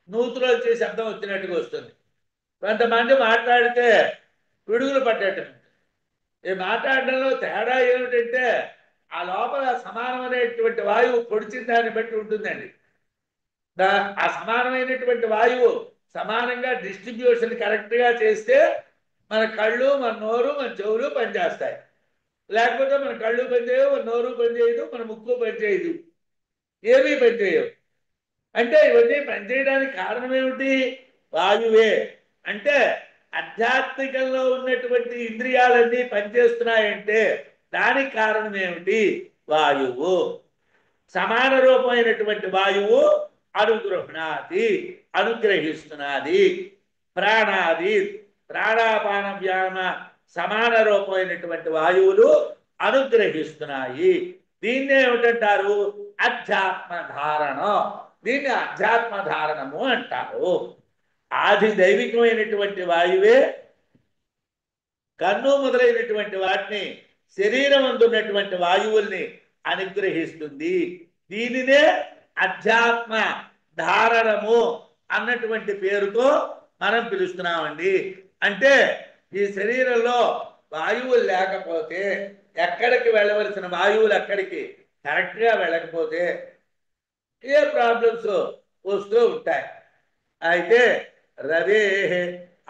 నూతులో వచ్చే శబ్దం వచ్చినట్టుగా వస్తుంది. కొంతమంది మాట్లాడితే పిడుగులు పడ్డట్టు. ఈ మాట్లాడడంలో తేడా ఏమిటంటే ఆ లోపల సమానమైనటువంటి వాయువు పొడిచిన దాన్ని బట్టి ఉంటుందండి. ఆ సమానమైనటువంటి వాయువు సమానంగా డిస్ట్రిబ్యూషన్ కరెక్ట్గా చేస్తే మన కళ్ళు, మన నోరు, మన చెవులు పనిచేస్తాయి. లేకపోతే మన కళ్ళు పనిచేయవు, మన నోరు పనిచేయదు, మన ముక్కు పనిచేయదు, ఏమీ పనిచేయవు. అంటే ఇవన్నీ పనిచేయడానికి కారణం ఏమిటి? వాయువే. అంటే ఆధ్యాత్మికంలో ఉన్నటువంటి ఇంద్రియాలన్నీ పనిచేస్తున్నాయంటే దానికి కారణం ఏమిటి? వాయువు. సమాన రూపమైనటువంటి వాయువు అనుగృహణాది, అనుగ్రహిస్తున్నది. ప్రాణాది, ప్రాణాపాన వ్యాయామ సమాన రూపమైనటువంటి వాయువులు అనుగ్రహిస్తున్నాయి. దీన్ని ఏమిటంటారు? అధ్యాత్మ ధారణం. దీన్ని అధ్యాత్మ ధారణము అంటారు. ఆది దైవికమైనటువంటి వాయువే కన్ను మొదలైనటువంటి వాటిని, శరీరం అందున్నటువంటి వాయువుల్ని అనుగ్రహిస్తుంది. దీనినే అధ్యాత్మ ధారణము అన్నటువంటి పేరుతో మనం పిలుస్తున్నామండి. అంటే ఈ శరీరంలో వాయువులు లేకపోతే, ఎక్కడికి వెళ్ళవలసిన వాయువులు అక్కడికి కరెక్ట్గా వెళ్ళకపోతే ఏ ప్రాబ్లమ్స్ వస్తూ ఉంటాయి. అయితే రవే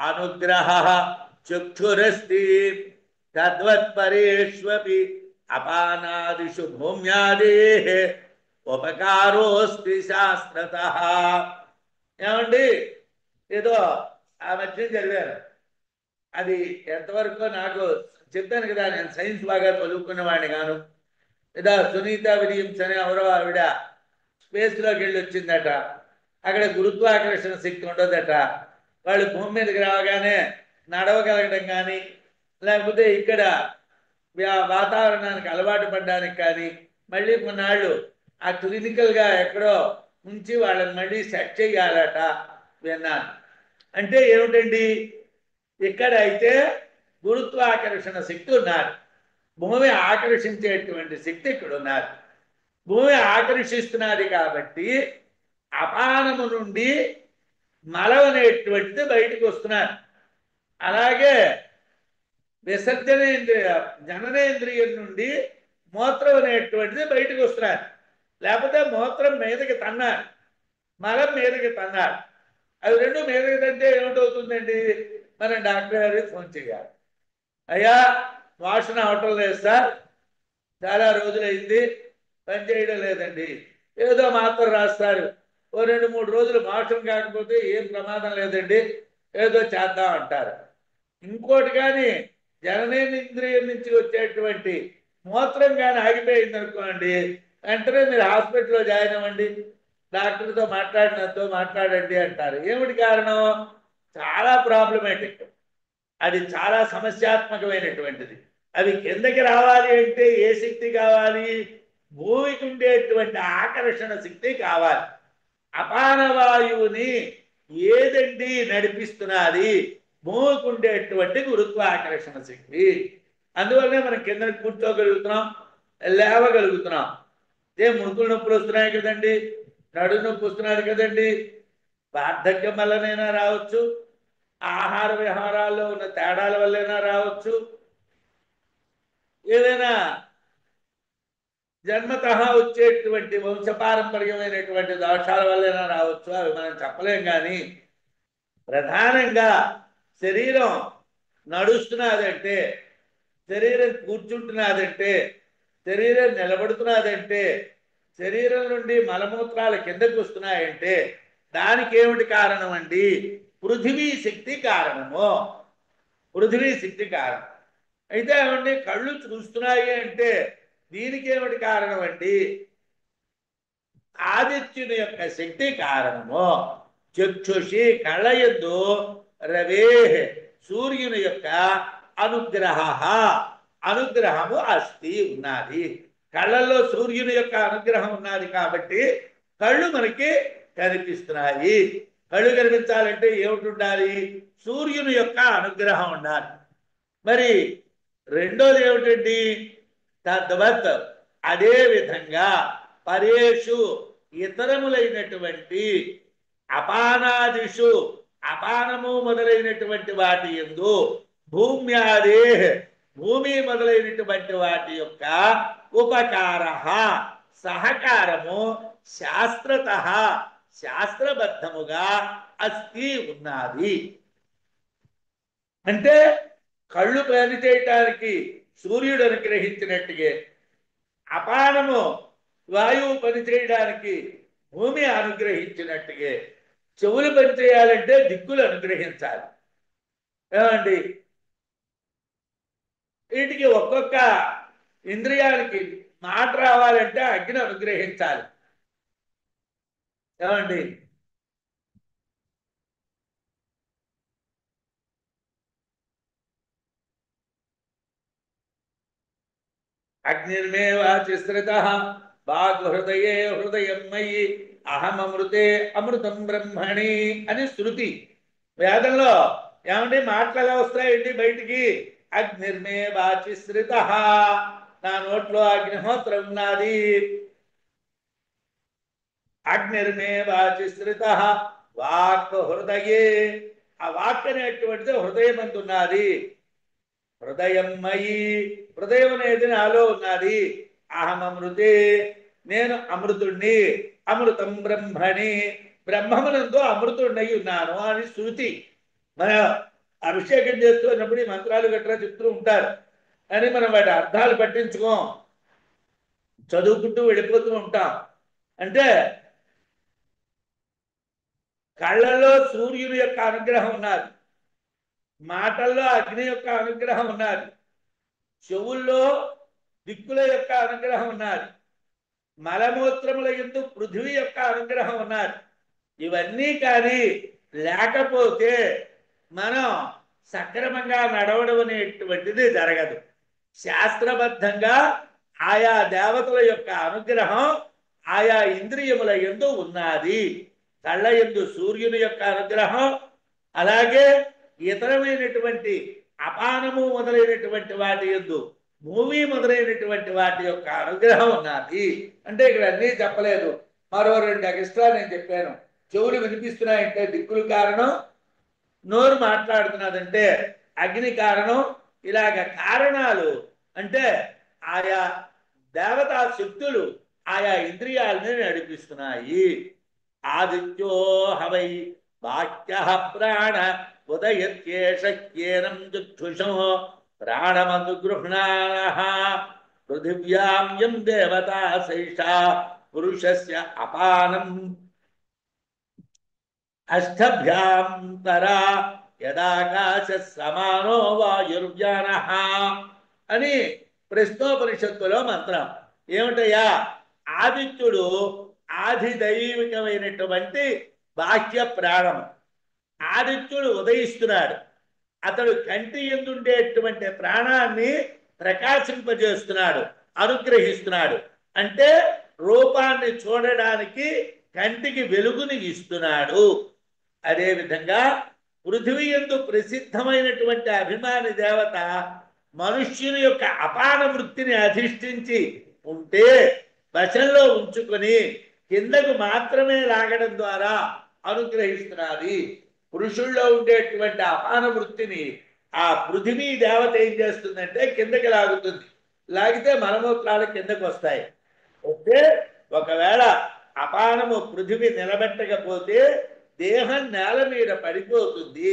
అనుగ్రహ చక్షురస్తి తద్వత్పరేష్వపి అపానాదిషు భూమ్యాదే ఉపకారోస్తి శాస్త్రతః. ఏమండి, ఏదో ఆ మధ్య చదివాను, అది ఎంతవరకు నాకు చెప్పాను కదా, నేను సైన్స్ బాగా చదువుకున్నవాడిని కాను. ఏదో సునీత విలియమ్స్ అనే ఎవరో ఆవిడ స్పేస్లోకి వెళ్ళి వచ్చిందట. అక్కడ గురుత్వాకర్షణ శక్తి ఉండదట. వాళ్ళు భూమి మీదకి రావగానే నడవగలగడం కానీ, లేకపోతే ఇక్కడ వాతావరణానికి అలవాటు పడడానికి కానీ, మళ్ళీ కొన్నాళ్ళు ఆ క్లినికల్గా ఎక్కడో ఉంచి వాళ్ళని మళ్ళీ సెట్ చేయాలట విన్నాను. అంటే ఏమిటండి, ఇక్కడ అయితే గురుత్వాకర్షణ శక్తి ఉన్నారు, భూమి ఆకర్షించేటువంటి శక్తి ఇక్కడ ఉన్నారు. భూమి ఆకర్షిస్తున్నది కాబట్టి అపానము నుండి మలం అనేటువంటిది బయటకు వస్తున్నారు. అలాగే విసర్జనేంద్రియ జననేంద్రియం నుండి మూత్రం అనేటువంటిది బయటకు వస్తున్నారు. లేకపోతే మూత్రం మీదకి తన్నారు, మలం మీదకి తన్నారు. అవి రెండు మీదకి తంటే ఏమిటవుతుందండి? మనం డాక్టర్ గారికి ఫోన్ చేయాలి, అయ్యా వాసన అవటం లేదు సార్, చాలా రోజులైంది, పని చేయడం లేదండి. ఏదో మాత్రం రాస్తారు, ఓ 2-3 రోజులు మోషన్ కాకపోతే ఏం ప్రమాదం లేదండి, ఏదో చేద్దాం అంటారు. ఇంకోటి కానీ జననేంద్రియం నుంచి వచ్చేటువంటి మూత్రం కానీ ఆగిపోయింది అనుకోండి, వెంటనే మీరు హాస్పిటల్లో జాయిన్ అవ్వండి, డాక్టర్తో మాట్లాడండి అంటారు. ఏమిటి కారణం? చాలా ప్రాబ్లమేటిక్, అది చాలా సమస్యాత్మకమైనటువంటిది. అవి కిందకి రావాలి అంటే ఏ శక్తి కావాలి? భూమికి ఉండేటువంటి ఆకర్షణ శక్తి కావాలి. అపానవాయువుని ఏదండి నడిపిస్తున్నది? భూమికి ఉండేటువంటి గురుత్వాకర్షణ శక్తి. అందువల్లనే మనం కింద కూర్చోగలుగుతున్నాం, లేవగలుగుతున్నాం. ముడుకులు నొప్పులు వస్తున్నాయి కదండి, నడు నొప్పి వస్తున్నది కదండి. వార్ధక్యం వల్లనైనా రావచ్చు, ఆహార విహారాల్లో ఉన్న తేడాల వల్లైనా రావచ్చు, ఏదైనా జన్మతః వచ్చేటువంటి వంశపారంపర్యమైనటువంటి దోషాల వల్లైనా రావచ్చు, అవి మనం చెప్పలేం. కానీ ప్రధానంగా శరీరం నడుస్తున్నదంటే, శరీరం కూర్చుంటున్నదంటే, శరీరం నిలబడుతున్నదంటే, శరీరం నుండి మలమూత్రాలు కిందకు వస్తున్నాయంటే దానికి ఏమిటి కారణం అండి? పృథివీ శక్తి కారణము. పృథివీ శక్తి కారణం. అయితే ఏమండి కళ్ళు చూస్తున్నాయి అంటే దీనికి ఏమిటి కారణం అండి? ఆదిత్యుని యొక్క శక్తి కారణము. చక్షుషి కళ్ళయందు రవే సూర్యుని యొక్క అనుగ్రహము అస్తి ఉన్నది. కళ్ళల్లో సూర్యుని యొక్క అనుగ్రహం ఉన్నది కాబట్టి కళ్ళు మనకి కనిపిస్తున్నాయి. కళ్ళు కనిపించాలంటే ఏమిటి ఉండాలి? సూర్యుని యొక్క అనుగ్రహం ఉండాలి. మరి రెండోది ఏమిటండి? తద్వత్ అదే విధంగా పరేషు ఇతరములైనటువంటి అపానాదిషు అపానము మొదలైనటువంటి వాటి యందు భూమ్యాదే భూమి మొదలైనటువంటి వాటి యొక్క ఉపకార సహకారము శాస్త్రతః శాస్త్రబద్ధముగా అస్తి ఉన్నది. అంటే కళ్ళు పని చేయటానికి సూర్యుడు అనుగ్రహించినట్టుగా అపానము వాయువు పనిచేయడానికి భూమి అనుగ్రహించినట్టుగా చెవులు పనిచేయాలంటే దిక్కులు అనుగ్రహించాలి. ఏమండి వీటికి ఒక్కొక్క ఇంద్రియానికి మాట రావాలంటే అగ్ని అనుగ్రహించాలి. ఏమండి అగ్నిర్మే వాచి స్థితః వాగ్హృదయే హృదయం మయి అహమమృతే అమృతం బ్రహ్మణి అని శృతి. వేదంలో ఏమండి మాటలు ఎలా వస్తాయండి బయటికి? అగ్నిర్మే వాచి స్థితః, నా నోట్లో అగ్నిహోత్రం ఉన్నది. అగ్నిర్మే వాచి స్థితః వాక్ హృదయే, ఆ వాక్ అనేటువంటిది హృదయం అందున్నది. హృదయం మయి, హృదయం అనేది నాలో ఉన్నది. అహమమృతే, నేను అమృతుణ్ణి. అమృతం బ్రహ్మణి, బ్రహ్మమునందు అమృతుణ్ణి ఉన్నాను అని శృతి. మన అభిషేకం చేస్తున్నప్పుడు ఈ మంత్రాలు గట్రా చెప్తూ ఉంటారు అని మనం వాటి అర్థాలు పట్టించుకోం, చదువుకుంటూ వెళ్ళిపోతూ ఉంటాం. అంటే కళ్ళలో సూర్యుని యొక్క అనుగ్రహం ఉన్నది, మాటల్లో అగ్ని యొక్క అనుగ్రహం ఉన్నది, చెవుల్లో దిక్కుల యొక్క అనుగ్రహం ఉన్నది, మలమూత్రముల యందు పృథివీ యొక్క అనుగ్రహం ఉన్నది. ఇవన్నీ కానీ లేకపోతే మనం సక్రమంగా నడవడం అనేటువంటిది జరగదు. శాస్త్రబద్ధంగా ఆయా దేవతల యొక్క అనుగ్రహం ఆయా ఇంద్రియముల యందు ఉన్నది. కళ్ళ యందు సూర్యుని యొక్క అనుగ్రహం, అలాగే ఇతరమైనటువంటి అపానము మొదలైనటువంటి వాటి యందు భూమి మొదలైనటువంటి వాటి యొక్క అనుగ్రహం ఉన్నది. అంటే ఇక్కడ అన్నీ చెప్పలేదు, మరో 2 ఎక్స్ట్రా నేను చెప్పాను. చెవులు వినిపిస్తున్నాయంటే దిక్కులు కారణం, నోరు మాట్లాడుతున్నదంటే అగ్ని కారణం. ఇలాగ కారణాలు అంటే ఆయా దేవతా శక్తులు ఆయా ఇంద్రియాలని నడిపిస్తున్నాయి. ఆదిత్యో హవై వాక్య ప్రాణ ఉదయత్యేషక్యేనం చక్షుషో ప్రాణమనుగృహ్ణాః పృథివ్యాం యం దేవతా సైషా పురుషస్య అపానం అష్టభ్యాంతరా యదాకాశ సమానో వాయుర్వ్యానః అని ప్రశ్నోపనిషత్తులో మంత్రం. ఏమిటయ్యా? ఆదిత్యుడు ఆదిదైవికమైనటువంటి బాహ్య ప్రాణము. ఆదిత్యుడు ఉదయిస్తున్నాడు, అతడు కంటి ఎందుండేటువంటి ప్రాణాన్ని ప్రకాశింపజేస్తున్నాడు, అనుగ్రహిస్తున్నాడు. అంటే రూపాన్ని చూడడానికి కంటికి వెలుగుని ఇస్తున్నాడు. అదేవిధంగా పృథివీ యందు ప్రసిద్ధమైనటువంటి అభిమాని దేవత మనుష్యుని యొక్క అపాన వృత్తిని అధిష్ఠించి ఉంటే వశంలో ఉంచుకొని కిందకు మాత్రమే లాగడం ద్వారా అనుగ్రహిస్తున్నది. పురుషుల్లో ఉండేటువంటి అపాన వృత్తిని ఆ పృథివీ దేవత ఏం చేస్తుందంటే కిందకి లాగుతుంది. లాగితే మలమూత్రాలు కిందకు వస్తాయి. వస్తే ఒకవేళ అపానము పృథివీ నిలబెట్టకపోతే దేహం నేల మీద పడిపోతుంది,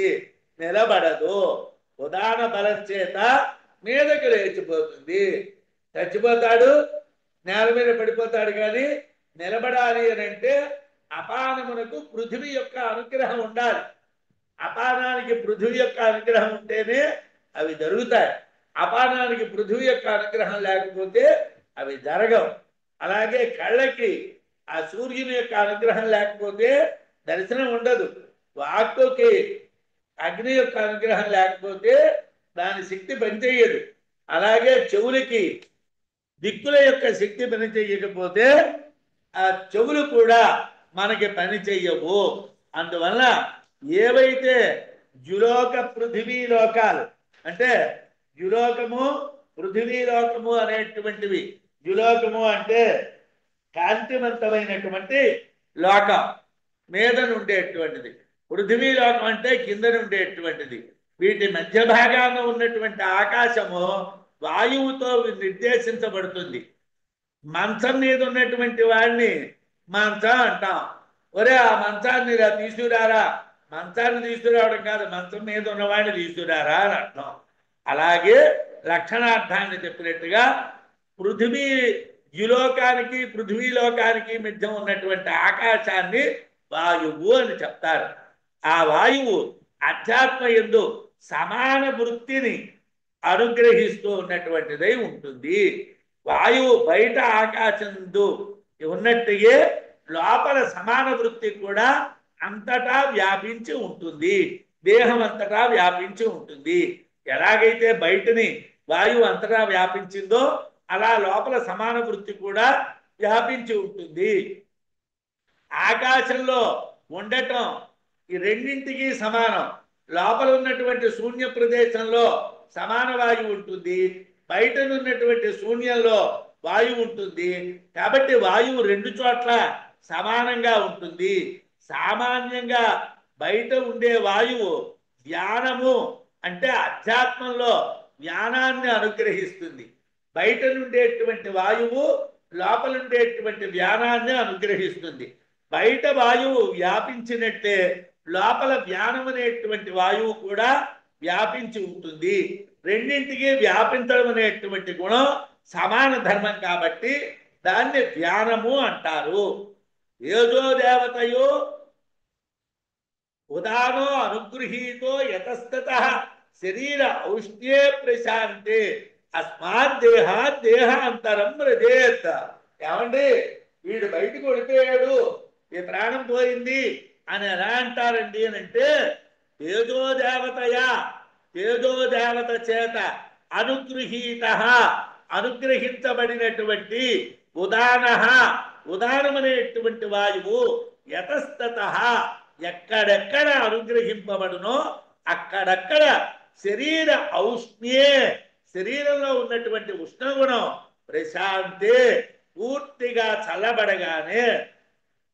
నిలబడదు. ఉదాహరణ బలం చేత మీదకి లేచిపోతుంది, చచ్చిపోతాడు, నేల మీద పడిపోతాడు. కానీ నిలబడాలి అని అంటే అపానమునకు పృథివీ యొక్క అనుగ్రహం ఉండాలి. అపానానికి పృథివీ యొక్క అనుగ్రహం ఉంటేనే అవి జరుగుతాయి. అపానానికి పృథివీ యొక్క అనుగ్రహం లేకపోతే అవి జరగవు. అలాగే కళ్ళకి ఆ సూర్యుని యొక్క అనుగ్రహం లేకపోతే దర్శనం ఉండదు. వాక్కుకి అగ్ని యొక్క అనుగ్రహం లేకపోతే దాని శక్తి పనిచేయదు. అలాగే చెవులకి దిక్కుల యొక్క శక్తి పనిచేయకపోతే ఆ చెవులు కూడా మనకి పని చెయ్యవు. అందువల్ల ఏవైతే జులోక పృథివీ లోకాలు అంటే జులోకము పృథివీ లోకము అనేటువంటివి, జులోకము అంటే కాంతివంతమైనటువంటి లోకం మీద నుండేటువంటిది, పృథివీ లోకం అంటే కింద నుండేటువంటిది. వీటి మధ్య భాగాన ఉన్నటువంటి ఆకాశము వాయువుతో నిర్దేశించబడుతుంది. మంచం మీద ఉన్నటువంటి వాడిని మంచం అంటాం. ఒరే ఆ మంచాన్ని తీసుకురారా, మంచాన్ని తీసుకురావడం కాదు, మంచం మీద ఉన్నవాడిని తీసుకురారా అని అర్థం. అలాగే లక్షణార్థాన్ని చెప్పినట్టుగా పృథివీ ద్యులోకానికి పృథివీ లోకానికి మధ్య ఉన్నటువంటి ఆకాశాన్ని వాయువు అని చెప్తారు. ఆ వాయువు అధ్యాత్మ యందు సమాన వృత్తిని అనుగ్రహిస్తూ ఉన్నటువంటిదై ఉంటుంది. వాయువు బయట ఆకాశందు ఉన్నట్టుగే లోపల సమాన వృత్తి కూడా అంతటా వ్యాపించి ఉంటుంది, దేహం అంతటా వ్యాపించి ఉంటుంది. ఎలాగైతే బయటని వాయువు అంతటా వ్యాపించిందో అలా లోపల సమాన వృత్తి కూడా వ్యాపించి ఉంటుంది. ఆకాశంలో ఉండటం ఈ రెండింటికి సమానం. లోపల ఉన్నటువంటి శూన్య ప్రదేశంలో సమాన వాయువు ఉంటుంది, బయట ఉన్నటువంటి శూన్యంలో వాయువు ఉంటుంది. కాబట్టి వాయువు రెండు చోట్ల సమానంగా ఉంటుంది. సామాన్యంగా బయట ఉండే వాయువు జ్ఞానము అంటే అధ్యాత్మంలో జ్ఞానాన్ని అనుగ్రహిస్తుంది. బయట నుండేటువంటి వాయువు లోపల ఉండేటువంటి జ్ఞానాన్ని అనుగ్రహిస్తుంది. బయట వాయువు వ్యాపించినట్టే లోపల జ్ఞానం అనేటువంటి వాయువు కూడా వ్యాపించి ఉంటుంది. రెండింటికి వ్యాపించడం అనేటువంటి గుణం సమాన ధర్మం కాబట్టి దాన్ని జ్ఞానము అంటారు. ఏదో దేవతయో ఉదానో అనుగృహీతో యతస్తత శరీర ఔష్ణ్యే ప్రశాంతే అస్మాత్ దేహాత్ దేహాంతరం వ్రజేత్. ఏమండి వీడు బయటకు వెళ్ళిపోయాడు, ఈ ప్రాణం పోయింది అని ఎలా అంటారండి అని అంటే తేజోదేవతయా తేజోదేవత చేత అనుగృహీత అనుగ్రహించబడినటువంటి ఉదాన ఉదానమనేటువంటి వాయువు యతస్తత ఎక్కడెక్కడ అనుగ్రహింపబడునో అక్కడక్కడ శరీర ఔష్ణ్యే శరీరంలో ఉన్నటువంటి ఉష్ణగుణం ప్రశాంతే పూర్తిగా చల్లబడగానే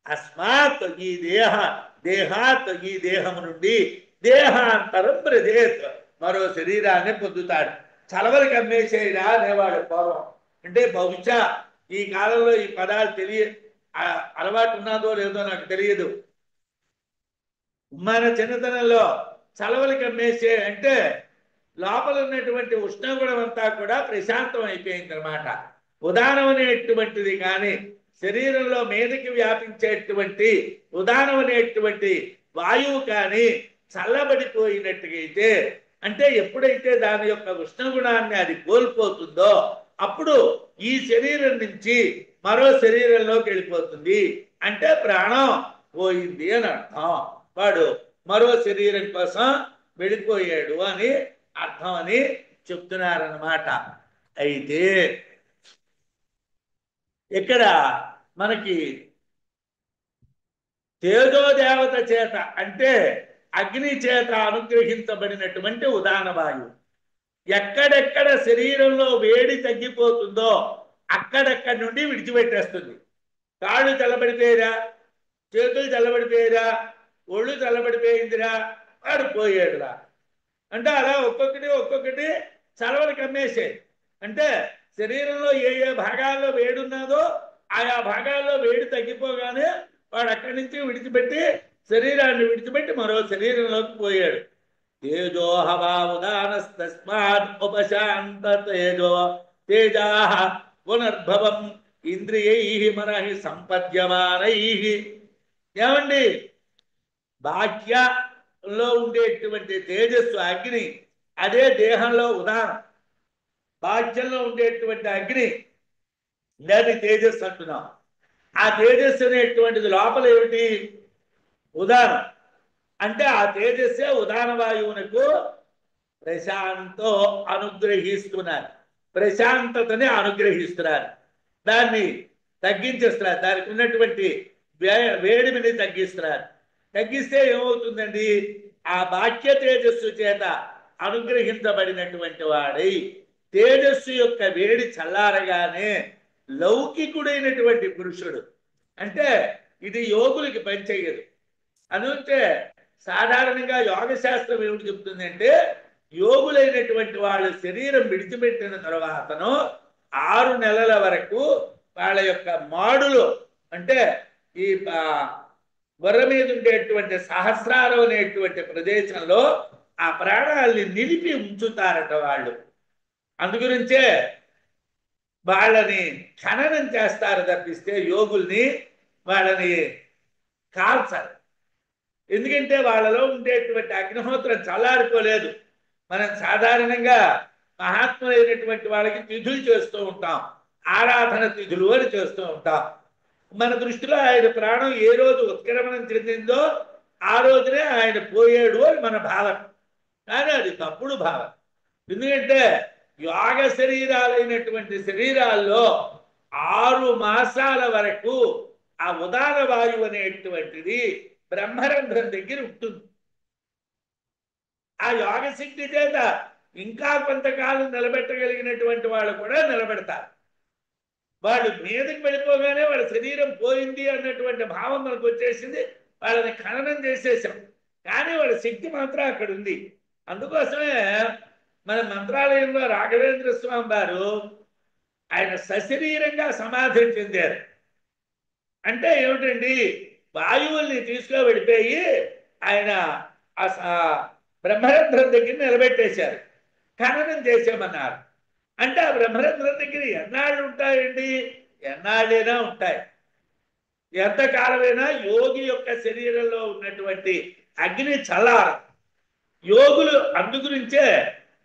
అస్మాత్ ఈ దేహాత్ ఈ దేహము నుండి దేహాంతరం ప్రజేత్ మరో శరీరాన్ని పొందుతాడు. చలవరికి అమ్మేసేయడా అనేవాడు పూర్వం. అంటే బహుశా ఈ కాలంలో ఈ పదాలు అలవాటు ఉన్నదో లేదో నాకు తెలియదు. మన చిన్నతనంలో చలవలికి అమ్మేసే అంటే లోపల ఉన్నటువంటి ఉష్ణగుణం అంతా కూడా ప్రశాంతం అయిపోయింది అనమాట. ఉదానం అనేటువంటిది కానీ శరీరంలో మీదకి వ్యాపించేటువంటి ఉదానం అనేటువంటి వాయువు కానీ చల్లబడిపోయినట్టుగైతే అంటే ఎప్పుడైతే దాని యొక్క ఉష్ణగుణాన్ని అది కోల్పోతుందో అప్పుడు ఈ శరీరం నుంచి మరో శరీరంలోకి వెళ్ళిపోతుంది. అంటే ప్రాణం పోయింది అని అర్థం. వాడు మరో శరీరం కోసం వెళ్ళిపోయాడు అని అర్థం అని చెప్తున్నారన్నమాట. అయితే ఇక్కడ మనకి తేజోదేవత చేత అంటే అగ్ని చేత అనుగ్రహించబడినటువంటి ఉదాన వాయువు ఎక్కడెక్కడ శరీరంలో వేడి తగ్గిపోతుందో అక్కడెక్కడి నుండి విడిచిపెట్టేస్తుంది. కాళ్ళు చల్లబడిపోయారా, చేతులు చల్లబడిపోయారా, ఒళ్ళు చల్లబడిపోయిందిరా, వాడు పోయాడురా అంటే అలా ఒక్కొక్కటి చలవలు కమ్మేసే. అంటే శరీరంలో ఏ ఏ భాగాల్లో వేడున్నదో ఆయా భాగాల్లో వేడి తగ్గిపోగానే వాడు అక్కడి నుంచి విడిచిపెట్టి శరీరాన్ని విడిచిపెట్టి మరో శరీరంలోకి పోయాడు. తేజోహవాముదానస్తస్మాత్ ఉపశాంత తేజో తేజా పునర్భవం ఇంద్రియై మనః సంపద్యమానై. ఏమండి, బాహ్యంలో ఉండేటువంటి తేజస్సు అగ్ని, అదే దేహంలో ఉదాహరణ. బాహ్యంలో ఉండేటువంటి అగ్ని దాన్ని తేజస్సు అంటున్నాం. ఆ తేజస్సు అనేటువంటిది లోపల ఏమిటి? ఉదాహరణ. అంటే ఆ తేజస్సే ఉదాహరణ వాయువునకు ప్రశాంతో అనుగ్రహిస్తున్నారు, ప్రశాంతతని అనుగ్రహిస్తున్నారు, దాన్ని తగ్గించేస్తున్నారు, దానికి ఉన్నటువంటి వేడిమిని తగ్గిస్తున్నారు. తగ్గిస్తే ఏమవుతుందండి? ఆ బాహ్య తేజస్సు చేత అనుగ్రహించబడినటువంటి వాడై తేజస్సు యొక్క వేడి చల్లారగానే లౌకికుడైనటువంటి పురుషుడు, అంటే ఇది యోగులకి పనిచేయదు. అనుంటే సాధారణంగా యోగ శాస్త్రం ఏమిటి చెప్తుందంటే, యోగులైనటువంటి వాళ్ళ శరీరం విడిచిపెట్టిన తర్వాతను 6 నెలల వరకు వాళ్ళ యొక్క మాడులో, అంటే ఈ బుర్ర మీద ఉండేటువంటి సహస్రారం అనేటువంటి ప్రదేశంలో ఆ ప్రాణాలని నిలిపి ఉంచుతారట వాళ్ళు. అందుగురించే వాళ్ళని ఖననం చేస్తారు తప్పిస్తే యోగుల్ని వాళ్ళని కాల్చారు. ఎందుకంటే వాళ్ళలో ఉండేటువంటి అగ్నిహోత్రం చల్లారిపోలేదు. మనం సాధారణంగా మహాత్ములైనటువంటి వాళ్ళకి తిథులు చేస్తూ ఉంటాం, ఆరాధన తిథులు అని చేస్తూ ఉంటాం. మన దృష్టిలో ఆయన ప్రాణం ఏ రోజు ఉత్క్రమణం చెందిందో ఆ రోజునే ఆయన పోయాడు అని మన భావన. కానీ అది తప్పుడు భావన. ఎందుకంటే యోగ శరీరాలైనటువంటి శరీరాల్లో 6 మాసాల వరకు ఆ ఉదాన వాయువు అనేటువంటిది బ్రహ్మరంధ్రం దగ్గర ఉంటుంది. ఆ యోగ శక్తి చేత ఇంకా కొంతకాలం నిలబెట్టగలిగినటువంటి వాళ్ళు కూడా నిలబెడతారు. వాళ్ళు మీదకి వెళ్ళిపోగానే వాళ్ళ శరీరం పోయింది అన్నటువంటి భావం మనకు వచ్చేసింది, వాళ్ళని ఖననం చేసేసాం. కానీ వాళ్ళ శక్తి మాత్రం అక్కడ ఉంది. అందుకోసమే మన మంత్రాలయంలో రాఘవేంద్ర స్వామి వారు ఆయన సశరీరంగా సమాధి చెందారు. అంటే ఏమిటండి, వాయువుల్ని తీసుకువెళ్ళిపోయి ఆయన బ్రహ్మరంధ్రం దగ్గర నిలబెట్టేశారు, ఖననం చేసామన్నారు. అంటే ఆ బ్రహ్మరంధ్రం దగ్గర ఎన్నాళ్ళు ఉంటాయండి? ఎన్నాళ్ళైనా ఉంటాయి. ఎంతకాలమైనా యోగి యొక్క శరీరంలో ఉన్నటువంటి అగ్ని చల్లారం. యోగులు అందుగురించే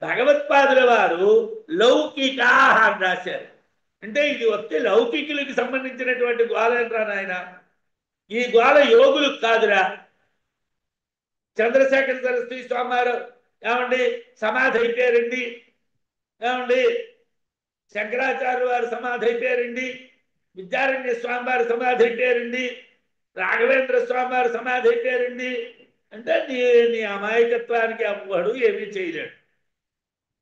భగవత్పాదుల వారు లౌకికా అని రాశారు. అంటే ఇది వస్తే లౌకికులకి సంబంధించినటువంటి గోళంరా నాయన, ఈ గోళ యోగులకు కాదురా. చంద్రశేఖర సరస్వతి స్వామి వారు ఏమండి సమాధి అయిపోయారండి, ఏమండి శంకరాచార్య వారు సమాధి అయిపోయారండి, విద్యారణ్య స్వామి వారు సమాధి అయిపోయారండి, రాఘవేంద్ర స్వామి వారు సమాధి అయిపోయారండి అంటే నీ అమాయకత్వానికి అవ్వడు ఏమీ చేయలేడు.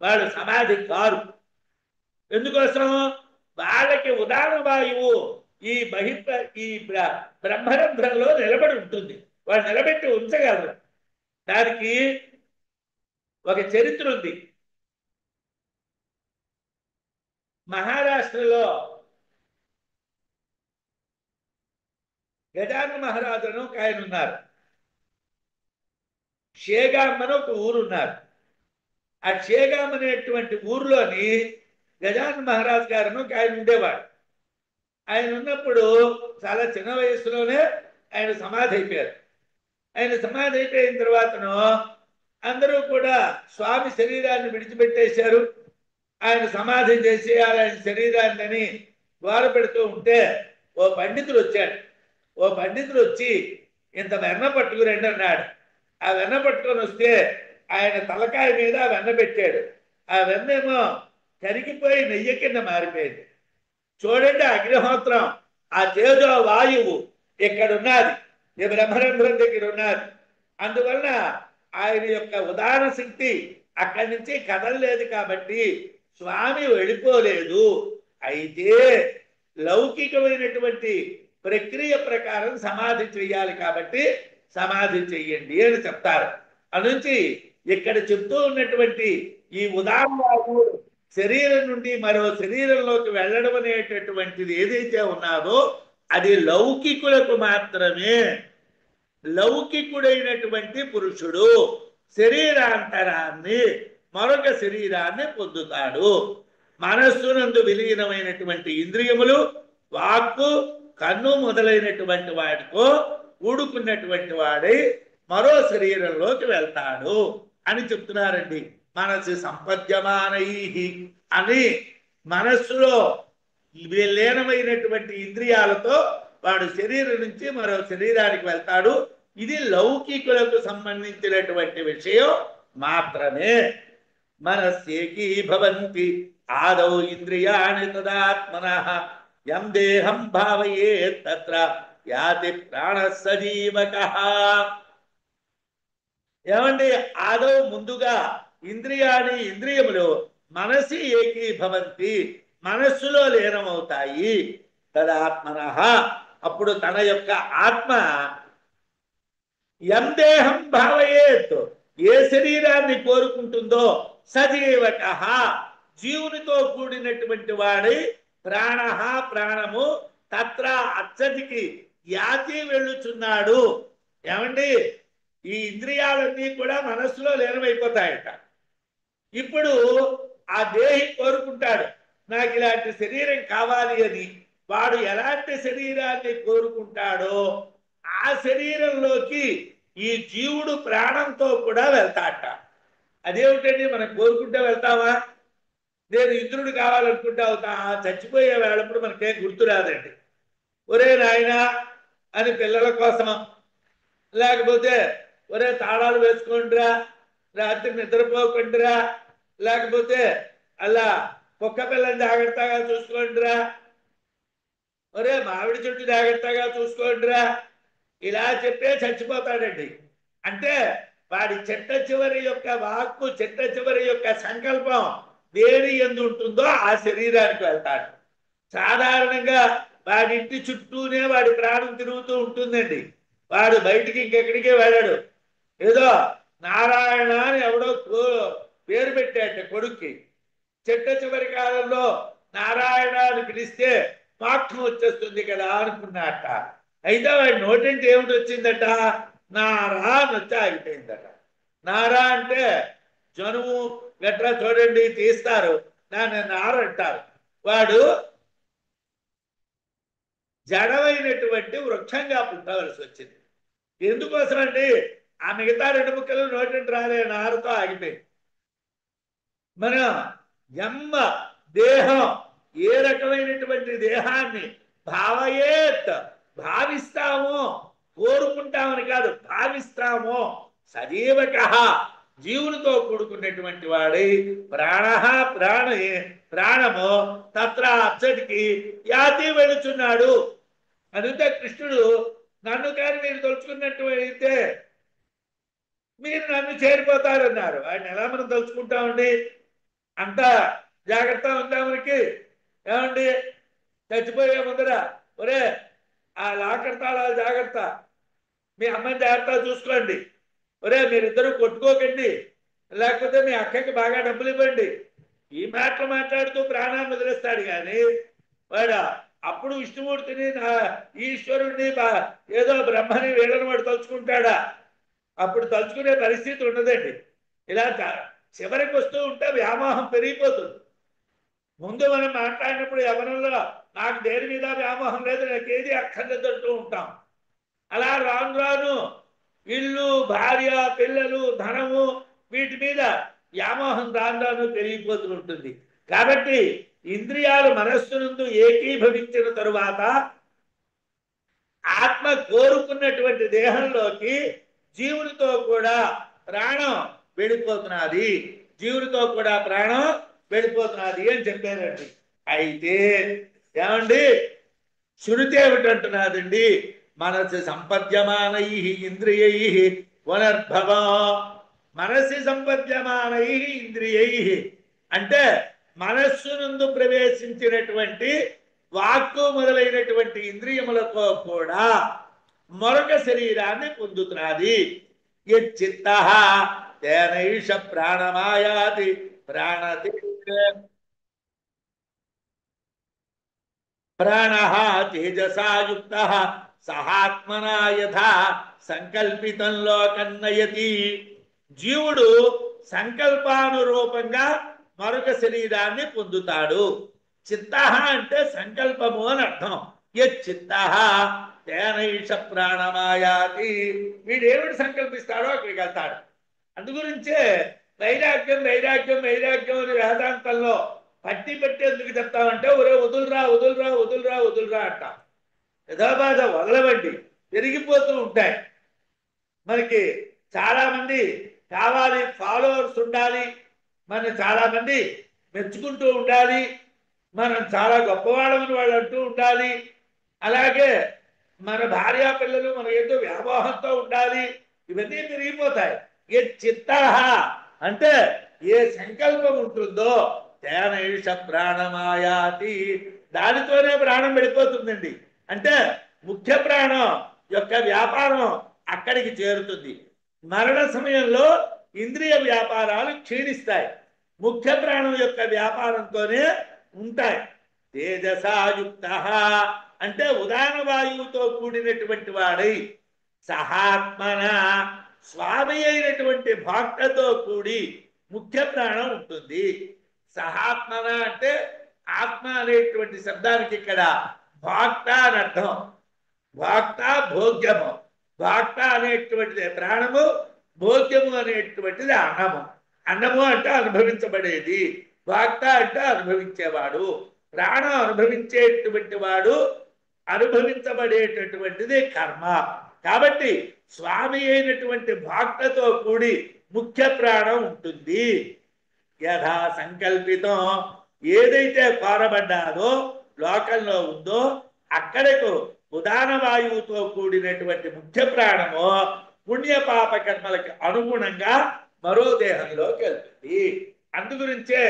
వాళ్ళు సమాధి కారు. ఎందుకోసం? వాళ్ళకి ఉదాన వాయువు ఈ ఈ బ్రహ్మరంధ్రంలో నిలబడి ఉంటుంది, వాళ్ళు నిలబెట్టి ఉంచగలరు. దానికి ఒక చరిత్ర ఉంది. మహారాష్ట్రలో గజానన మహారాజును ఒక ఆయన ఉన్నారు. షేగాం అని ఒక ఊరున్నారు. ఆ షేగాం అనేటువంటి ఊరిలోని గజానన మహారాజు గారు ఒక ఆయన ఉండేవాడు. ఆయన ఉన్నప్పుడు చాలా చిన్న వయసులోనే ఆయన సమాధి అయిపోయారు. ఆయన సమాధి అయిపోయిన తర్వాతను అందరూ కూడా స్వామి శరీరాన్ని విడిచిపెట్టేశారు. ఆయన సమాధి చేసేయాలి ఆయన శరీరాన్ని అని గోల పెడుతూ ఉంటే ఓ పండితుడు వచ్చాడు. ఓ పండితుడు వచ్చి ఇంత వెన్న పట్టుకురండి అన్నాడు. ఆ వెన్న పట్టుకొని వస్తే ఆయన తలకాయ మీద ఆ వెన్న పెట్టాడు. ఆ వెన్నేమో కరిగిపోయి నెయ్యి కింద మారిపోయింది. చూడండి, అగ్నిహోత్రం ఆ తేజో వాయువు ఇక్కడ ఉన్నది, ఈ బ్రహ్మరంధ్రం దగ్గర ఉన్నది. అందువలన ఆయన యొక్క ఉదాహరణ శక్తి అక్కడి నుంచి కదలలేదు కాబట్టి స్వామి వెళ్ళిపోలేదు. అయితే లౌకికమైనటువంటి ప్రక్రియ ప్రకారం సమాధి చెయ్యాలి కాబట్టి సమాధి చెయ్యండి అని చెప్తారు. అందుంచి ఇక్కడ చెప్తూ ఉన్నటువంటి ఈ ఉదాహరణ శరీరం నుండి మరో శరీరంలోకి వెళ్ళడం అనేటటువంటిది ఏదైతే ఉన్నదో అది లౌకికులకు మాత్రమే. లౌకికుడైనటువంటి పురుషుడు శరీరాంతరాన్ని మరొక శరీరాన్ని పొందుతాడు. మనస్సునందు విలీనమైనటువంటి ఇంద్రియములు, వాక్కు, కన్ను మొదలైనటువంటి వాటితో కూడుకున్నటువంటి వాడై మరో శరీరంలోకి వెళ్తాడు అని చెప్తున్నారండి. మనసు సంపద్యమానై అని మనస్సులో లీనమైనటువంటి ఇంద్రియాలతో వాడు శరీరం నుంచి మరో శరీరానికి వెళ్తాడు. ఇది లౌకికులకు సంబంధించినటువంటి విషయం మాత్రమే. మనస్సేకీ భవంతి ఆదౌ ఇంద్రియాణి తదాత్మనః యం దేహం భావయేత్ తత్ర యాతి ప్రాణః సజీవకః. ఏమండి, ఆదౌ ముందుగా ఇంద్రియములు మనసి ఏకీభవంతి, మనస్సులో లీనమవుతాయి. తదాత్మనః అప్పుడు తన యొక్క ఆత్మ యం దేహం భావయేత్ ఏ శరీరాన్ని కోరుకుంటుందో సజీవకః జీవునితో కూడినటువంటి వాడి ప్రాణః ప్రాణము తత్ర అచ్చటికి యాతి వెళ్ళుచున్నాడు. ఏమండి, ఈ ఇంద్రియాలన్నీ కూడా మనస్సులో లీనమైపోతాయట. ఇప్పుడు ఆ దేహి కోరుకుంటాడు నాకు ఇలాంటి శరీరం కావాలి అని. వాడు ఎలాంటి శరీరాన్ని కోరుకుంటాడో ఆ శరీరంలోకి ఈ జీవుడు ప్రాణంతో కూడా వెళ్తాట. అదేమిటండి, మనం కోరుకుంటే వెళ్తామా? నేను ఇంద్రుడు కావాలనుకుంటే అవుతా, చచ్చిపోయే వేళప్పుడు మనకేం గుర్తురాదండి. ఒరే నాయనా అని పిల్లల కోసం, లేకపోతే ఒరే తాళాలు వేసుకోండిరా, రాత్రి నిద్రపోకుండిరా, లేకపోతే అలా కుక్క పిల్లని జాగ్రత్తగా చూసుకోండిరా, ఒరే మామిడి చెట్టు జాగ్రత్తగా చూసుకోండిరా, ఇలా చెప్పే చచ్చిపోతాడండి. అంటే వాడి చిట్ట చివరి యొక్క వాక్కు, చిట్ట చివరి యొక్క సంకల్పం దేని ఎందు ఉంటుందో ఆ శరీరానికి వెళ్తాడు. సాధారణంగా వాడి ఇంటి చుట్టూనే వాడి ప్రాణం తిరుగుతూ ఉంటుందండి. వాడు బయటికి ఇంకెక్కడికే వెళ్ళాడు. ఏదో నారాయణ అని ఎవడో పేరు పెట్టాట కొడుక్కి. చిట్ట చివరి కాలంలో నారాయణ అని పిలిస్తే మోక్షం వచ్చేస్తుంది కదా అనుకున్నట్ట. అయితే వాడి నోటింటి ఏమిటి వచ్చిందట? నారా అని వచ్చి ఆగిపోయిందట. నారా అంటే జనుము గట్రా చూడండి తీస్తారు, దాన్ని నార అంటారు. వాడు జడమైనటువంటి వృక్షంగా పుట్టవలసి వచ్చింది. ఎందుకోసం అండి? ఆ మిగతా రెండు ముక్కలు నోటింటి రాలే, నారతో ఆగిపోయింది. మన ఎమ్మ దేహం ఏ రకమైనటువంటి దేహాన్ని భావయేత్ భావిస్తామో, కోరుకుంటామని కాదు భావిస్తామో, సజీవకః జీవునితో కూడుకున్నటువంటి వాడి ప్రాణము తత్ర అచ్చటికి యాతి వెళుచున్నాడు. అందుకే కృష్ణుడు నన్ను కానీ మీరు తలుచుకున్నట్టు అయితే మీరు నన్ను చేరిపోతారన్నారు. ఆయన ఎలా మనం తలుచుకుంటామండి? అంత జాగ్రత్త ఉందా మనకి? ఏమండి, చచ్చిపోయే ముందర ఒరే ఆ లాకర్ తాళాలు జాగ్రత్త, మీ అమ్మని జాగ్రత్త చూసుకోండి, ఒరే మీరిద్దరూ కొట్టుకోకండి, లేకపోతే మీ అక్కకి బాగా డబ్బులు ఇవ్వండి, ఈ మాటలు మాట్లాడుతూ ప్రాణాన్ని వదిలేస్తాడు. కానీ వాడు అప్పుడు విష్ణుమూర్తిని ఈశ్వరుణ్ణి ఏదో బ్రహ్మని వీళ్ళని వాడు తలుచుకుంటాడా? అప్పుడు తలుచుకునే పరిస్థితి ఉండదండి. ఇలా చివరికి వస్తూ ఉంటే వ్యామోహం పెరిగిపోతుంది. ముందు మనం మాట్లాడినప్పుడు యవనంలో నాకు దేని మీద వ్యామోహం లేదు, నాకు ఏది అక్కర్లేదంటూ ఉంటాం. అలా రాను రాను ఇల్లు, భార్య, పిల్లలు, ధనము వీటి మీద వ్యామోహం రాను రాను పెరిగిపోతూ ఉంటుంది. కాబట్టి ఇంద్రియాలు మనస్సునందు ఏకీభవించిన తరువాత ఆత్మ కోరుకున్నటువంటి దేహంలోకి జీవునితో కూడా ప్రాణం వెళ్ళిపోతున్నది, జీవునితో కూడా ప్రాణం వెళ్ళిపోతున్నది అని చెప్పారండి. అయితే ఏమండి, శృతి ఏమిటంటున్నదండి? మనసు సంపద్యమానై ఇంద్రియై పునర్భవం. మనసి సంపద్యమానై ఇంద్రియై అంటే మనస్సు నందు ప్రవేశించినటువంటి వాక్కు మొదలైనటువంటి ఇంద్రియములతో కూడా మరొక శరీరాన్ని పొందుతున్నది. యచ్చిత్తః తేనైష ప్రాణమాయాతి ప్రాణతి ప్రాణః తేజసా యుక్తః సహాత్మనా యథా సంకల్పితం లోకన్నయతి. జీవుడు సంకల్పానురూపంగా మరొక శరీరాన్ని పొందుతాడు. చిత్తః అంటే సంకల్పము అని అర్థం. యచ్చిత్తః తేనైష ప్రాణమాయాతి. వీడేమిటి సంకల్పిస్తాడో అక్కడికి వెళ్తాడు. అందుగురించే వైరాగ్యం వైరాగ్యం వైరాగ్యం అని వేదాంతంలో పట్టి పెట్టి ఎందుకు చెప్తామంటే ఒరే వదులురా వదులురా వదులురా వదులురా అంట. యథాబాధ వదలవండి, పెరిగిపోతూ ఉంటాయి. మనకి చాలా మంది కావాలి, ఫాలోవర్స్ ఉండాలి, మనం చాలా మంది మెచ్చుకుంటూ ఉండాలి, మనం చాలా గొప్పవాళ్ళమని వాళ్ళు అంటూ ఉండాలి, అలాగే మన భార్యా పిల్లలు మన ఏదో వ్యామోహంతో ఉండాలి, ఇవన్నీ పెరిగిపోతాయి. ఏ చిత్తః అంటే ఏ సంకల్పం ఉంటుందో తేనైష ప్రాణమాయాతి, దానితోనే ప్రాణం వెళ్ళిపోతుందండి. అంటే ముఖ్య ప్రాణం యొక్క వ్యాపారం అక్కడికి చేరుతుంది. మరణ సమయంలో ఇంద్రియ వ్యాపారాలు క్షీణిస్తాయి, ముఖ్య ప్రాణం యొక్క వ్యాపారంతోనే ఉంటాయి. తేజసాయుక్తః అంటే ఉదాన వాయువుతో కూడినటువంటి వాడై, సహాత్మన స్వామి అయినటువంటి భక్తతో కూడి ముఖ్య ప్రాణం ఉంటుంది. సహాత్మన అంటే ఆత్మ అనేటువంటి శబ్దానికి ఇక్కడ భక్త అని అర్థం. భక్త భోగ్యము, భక్త అనేటువంటిది ప్రాణము, భోగ్యము అనేటువంటిది అన్నము. అన్నము అంటే అనుభవించబడేది, భక్త అంటే అనుభవించేవాడు. ప్రాణం అనుభవించేటువంటి వాడు, అనుభవించబడేటటువంటిది కర్మ. కాబట్టి స్వామి అయినటువంటి భక్తతో కూడి ముఖ్య ప్రాణం ఉంటుంది. యథా సంకల్పితం, ఏదైతే కోరబడ్డాదో లోకంలో ఉందో అక్కడకు ఉదాన వాయువుతో కూడినటువంటి ముఖ్య ప్రాణము పుణ్యపాప కర్మలకు అనుగుణంగా మరో దేహంలోకి వెళ్తుంది. అందుగురించే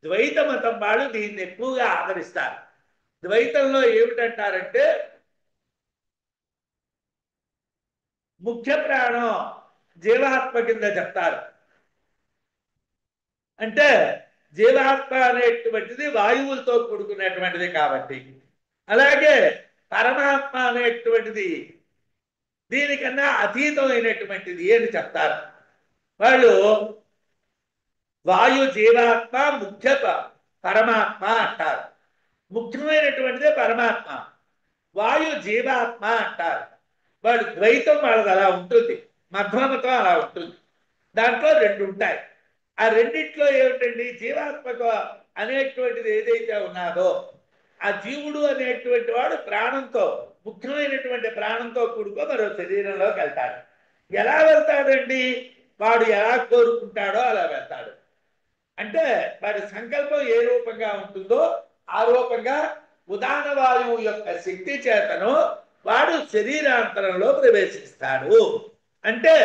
ద్వైత మతం వాళ్ళు దీన్ని ఎక్కువగా ఆదరిస్తారు. ద్వైతంలో ఏమిటంటారంటే ముఖ్య ప్రాణం జీవాత్మ కింద చెప్తారు. అంటే జీవాత్మ అనేటువంటిది వాయువులతో కూడుకున్నటువంటిది కాబట్టి, అలాగే పరమాత్మ అనేటువంటిది దీనికన్నా అతీతమైనటువంటిది అని చెప్తారు వాళ్ళు. వాయు జీవాత్మ, ముఖ్య పరమాత్మ అంటారు. ముఖ్యమైనటువంటిదే పరమాత్మ, వాయు జీవాత్మ అంటారు. వాడు ద్వైతం వాళ్ళది అలా ఉంటుంది, మధ్వమతం అలా ఉంటుంది. దాంట్లో రెండు ఉంటాయి. ఆ రెండిట్లో ఏమిటండి, జీవాత్మక అనేటువంటిది ఏదైతే ఉన్నాదో ఆ జీవుడు అనేటువంటి వాడు ప్రాణంతో, ముఖ్యమైనటువంటి ప్రాణంతో కూడుకో మరో శరీరంలోకి వెళ్తాడు. ఎలా వెళ్తాడండి, వాడు ఎలా కోరుకుంటాడో అలా వెళ్తాడు. అంటే వాడి సంకల్పం ఏ రూపంగా ఉంటుందో ఆ రూపంగా ఉదాన వాయువు యొక్క శక్తి చేతను వాడు శరీరాంతరంలో ప్రవేశిస్తాడు. అంటే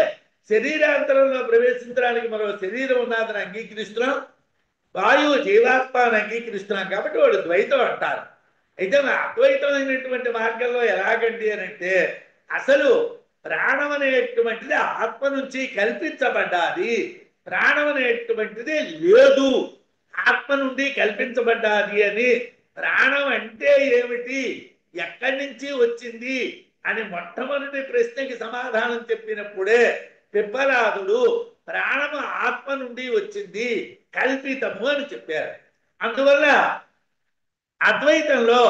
శరీరాంతరంలో ప్రవేశించడానికి మరో శరీరం ఉన్నదని అంగీకరిస్తున్నాం, వాయువు జీవాత్మని అంగీకరిస్తున్నాం. కాబట్టి వాడు ద్వైతం అంటారు. అయితే అద్వైతమైనటువంటి మార్గంలో ఎలాగండి అని అంటే, అసలు ప్రాణం అనేటువంటిది ఆత్మ నుంచి కల్పించబడ్డాది, ప్రాణం అనేటువంటిది లేదు, ఆత్మ నుండి కల్పించబడ్డాది అని. ప్రాణం అంటే ఏమిటి, ఎక్కడి నుంచి వచ్చింది అని మొట్టమొదటి ప్రశ్నకి సమాధానం చెప్పినప్పుడే పిప్పలాదుడు ప్రాణము ఆత్మ నుండి వచ్చింది, కల్పితము అని చెప్పారు. అందువల్ల అద్వైతంలో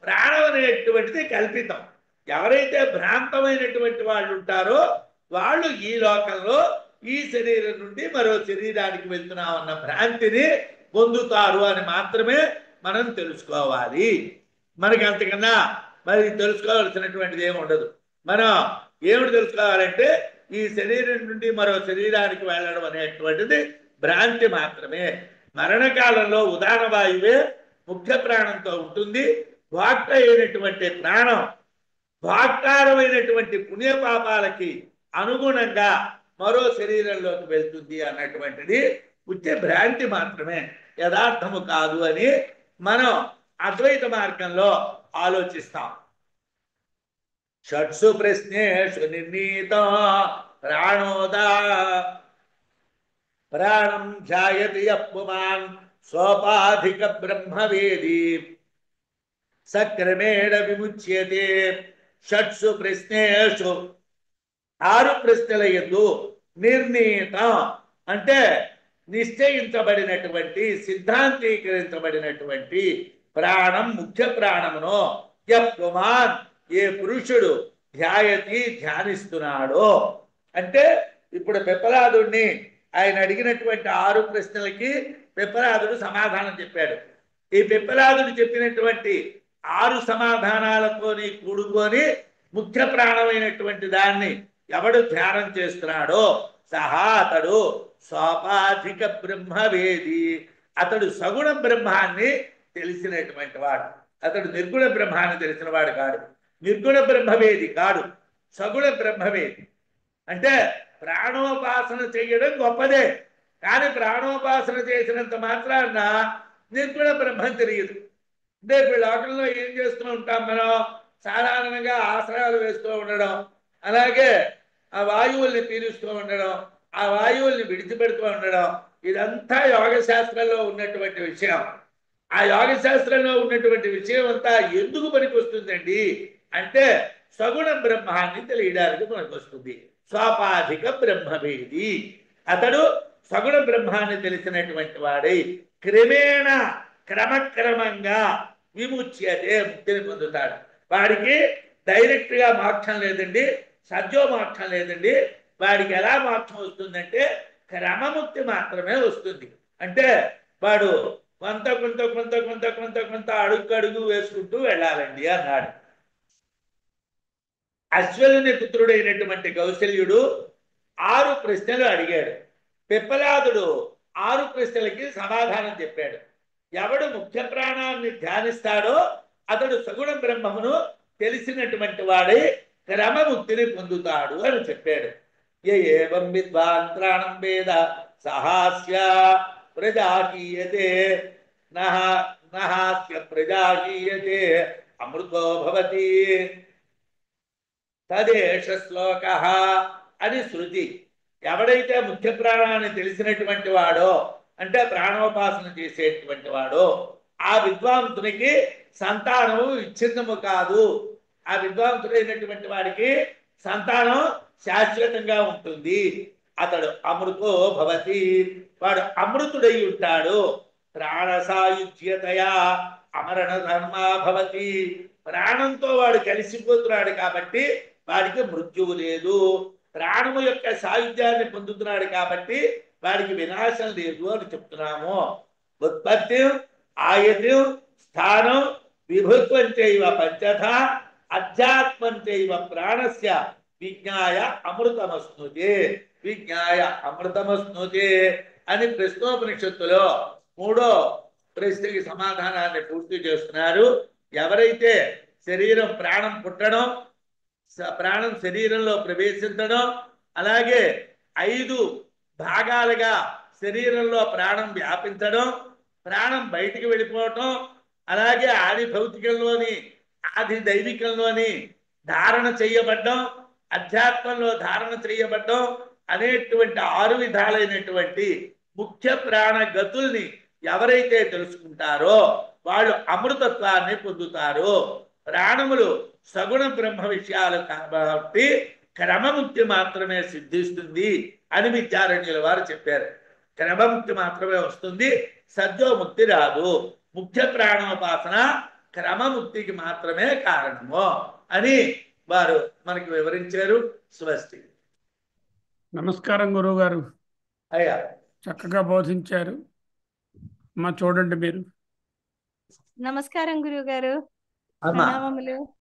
ప్రాణం అనేటువంటిది కల్పితం. ఎవరైతే భ్రాంతమైనటువంటి వాళ్ళు ఉంటారో వాళ్ళు ఈ లోకంలో ఈ శరీరం నుండి మరో శరీరానికి వెళ్తున్నామన్న భ్రాంతిని పొందుతారు అని మాత్రమే మనం తెలుసుకోవాలి. మనకి అంతకన్నా మరి తెలుసుకోవాల్సినటువంటిది ఏమి ఉండదు. మనం ఏమిటి తెలుసుకోవాలంటే ఈ శరీరం నుండి మరో శరీరానికి వెళ్ళడం అనేటువంటిది భ్రాంతి మాత్రమే. మరణకాలంలో ఉదాన వాయువే ముఖ్య ప్రాణంతో ఉంటుంది. భోక్త అయినటువంటి ప్రాణం భోక్తారమైనటువంటి పుణ్యపాపాలకి అనుగుణంగా మరో శరీరంలోకి వెళ్తుంది అన్నటువంటిది ఉత్తే భ్రాంతి మాత్రమే, యథార్థము కాదు అని మనం అద్వైత మార్గంలో ఆలోచిస్తాం. షట్సు ప్రశ్నేషు నిర్ణీత ప్రాణోదా ప్రాణం ధ్యాయతి యః పుమాన్ సోపాధిక బ్రహ్మవేది. సక్రమేణ విముచ్యతే షట్సు ప్రశ్నేషు 6 ప్రశ్నల యందు నిర్ణీతం అంటే నిశ్చయించబడినటువంటి సిద్ధాంతీకరించబడినటువంటి ప్రాణం ముఖ్య ప్రాణమును యపుమాన్ ఏ పురుషుడు ధ్యానిస్తున్నాడో అంటే ఇప్పుడు పిప్పలాదుడిని ఆయన అడిగినటువంటి 6 ప్రశ్నలకి పిప్పలాదుడు సమాధానం చెప్పాడు. ఈ పిప్పలాదుడు చెప్పినటువంటి 6 సమాధానాలతోని కూడుకొని ముఖ్య ప్రాణమైనటువంటి దాన్ని ఎవడు ధ్యానం చేస్తున్నాడో సహా అతడు సోపాధిక బ్రహ్మవేది, అతడు సగుణ బ్రహ్మాన్ని తెలిసినటువంటి వాడు. అతడు నిర్గుణ బ్రహ్మాన్ని తెలిసిన వాడు కాడు, నిర్గుణ బ్రహ్మవేది కాడు, సగుణ బ్రహ్మవేది. అంటే ప్రాణోపాసన చేయడం గొప్పదే, కానీ ప్రాణోపాసన చేసినంత మాత్రాన నిర్గుణ బ్రహ్మం తెలియదు. అంటే ఇప్పుడు లోకంలో ఏం చేస్తూ ఉంటాం మనం, సాధారణంగా ఆసనాలు వేస్తూ ఉండడం, అలాగే ఆ వాయువుల్ని పీలుస్తూ ఉండడం, ఆ వాయువుల్ని విడిచిపెడుతూ ఉండడం, ఇదంతా యోగ శాస్త్రంలో ఉన్నటువంటి విషయం. ఆ యోగ శాస్త్రంలో ఉన్నటువంటి విషయం అంతా ఎందుకు పనికొస్తుందండి అంటే సగుణ బ్రహ్మాన్ని తెలియడానికి పనికొస్తుంది. స్వాపాధిక బ్రహ్మవేది, అతడు సగుణ బ్రహ్మాన్ని తెలిసినటువంటి వాడై క్రమేణ క్రమక్రమంగా విముచ్యతే ముక్తిని పొందుతాడు. వాడికి డైరెక్ట్గా మోక్షం లేదండి, సద్యో మోక్షం లేదండి. వాడికి ఎలా మోక్షం వస్తుందంటే క్రమముక్తి మాత్రమే వస్తుంది. అంటే వాడు కొంత కొంత కొంత కొంత కొంత కొంత అడుగు వేసుకుంటూ వెళ్ళాలండి అన్నాడు. అశ్వలుని పుత్రుడైనటువంటి కౌశల్యుడు 6 ప్రశ్నలు అడిగాడు. పిప్పలాదుడు 6 ప్రశ్నలకి సమాధానం చెప్పాడు. ఎవడు ముఖ్య ప్రాణాన్ని ధ్యానిస్తాడో అతడు సగుణ బ్రహ్మమును తెలిసినటువంటి వాడే క్రమముక్తిని పొందుతాడు అని చెప్పాడు. ఏవం విద్వాన్ ప్రాణం వేద సహాస్య ప్రజాకీయతే నహాస్య ప్రజాకీయతే అమృతో భవతి తదేష శ్లోక అని శృతి. ఎవడైతే ముఖ్య ప్రాణాన్ని తెలిసినటువంటి వాడో అంటే ప్రాణోపాసన చేసేటువంటి వాడో ఆ విద్వాంసునికి సంతానము విచ్ఛిన్నము కాదు. ఆ విద్వాంసుడైనటువంటి వాడికి సంతానం శాశ్వతంగా ఉంటుంది. అతడు అమృతో భవతి, వాడు అమృతుడై ఉంటాడు. ప్రాణ సాయుజ్యతయా అమరణ ధర్మా భవతి, ప్రాణంతో వాడు కలిసిపోతున్నాడు కాబట్టి వాడికి మృత్యువు లేదు. ప్రాణము యొక్క సాయుధ్యాన్ని పొందుతున్నాడు కాబట్టి వాడికి వినాశం లేదు అని చెప్తున్నాము. ఉత్పత్తి ఆయతి స్థానం విభుత్వం చైవ పంచథ అధ్యాత్మం చైవ ప్రాణస్య విజ్ఞాయ అమృతమస్నుతే, విజ్ఞాయ అమృతమస్నుతే అని ప్రశ్నోపనిషత్తులో 3వ ప్రశ్నకి సమాధానాన్ని పూర్తి చేస్తున్నారు. ఎవరైతే శరీరం ప్రాణం పుట్టడం, ప్రాణం శరీరంలో ప్రవేశించడం, అలాగే 5 భాగాలుగా శరీరంలో ప్రాణం వ్యాపించడం, ప్రాణం బయటికి వెళ్ళిపోవటం, అలాగే ఆది భౌతికంలోని ఆది దైవికంలోని ధారణ చేయబడ్డం, అధ్యాత్మంలో ధారణ చేయబడ్డం అనేటువంటి 6 విధాలైనటువంటి ముఖ్య ప్రాణ గతుల్ని ఎవరైతే తెలుసుకుంటారో వాళ్ళు అమృతత్వాన్ని పొందుతారు. ప్రాణములు సగుణ బ్రహ్మ విషయాలు కాబట్టి క్రమముక్తి మాత్రమే సిద్ధిస్తుంది అని విద్యారణ్యుల వారు చెప్పారు. క్రమముక్తి మాత్రమే వస్తుంది, సద్యోముక్తి రాదు. ముఖ్య ప్రాణోపాసన క్రమముక్తికి మాత్రమే కారణము అని వారు మనకి వివరించారు. స్వస్తి. నమస్కారం గురువు గారు, అయ్యా చక్కగా బోధించారు. చూడండి మీరు. నమస్కారం గురువు గారు, అమ్మా. ప్రణామములు.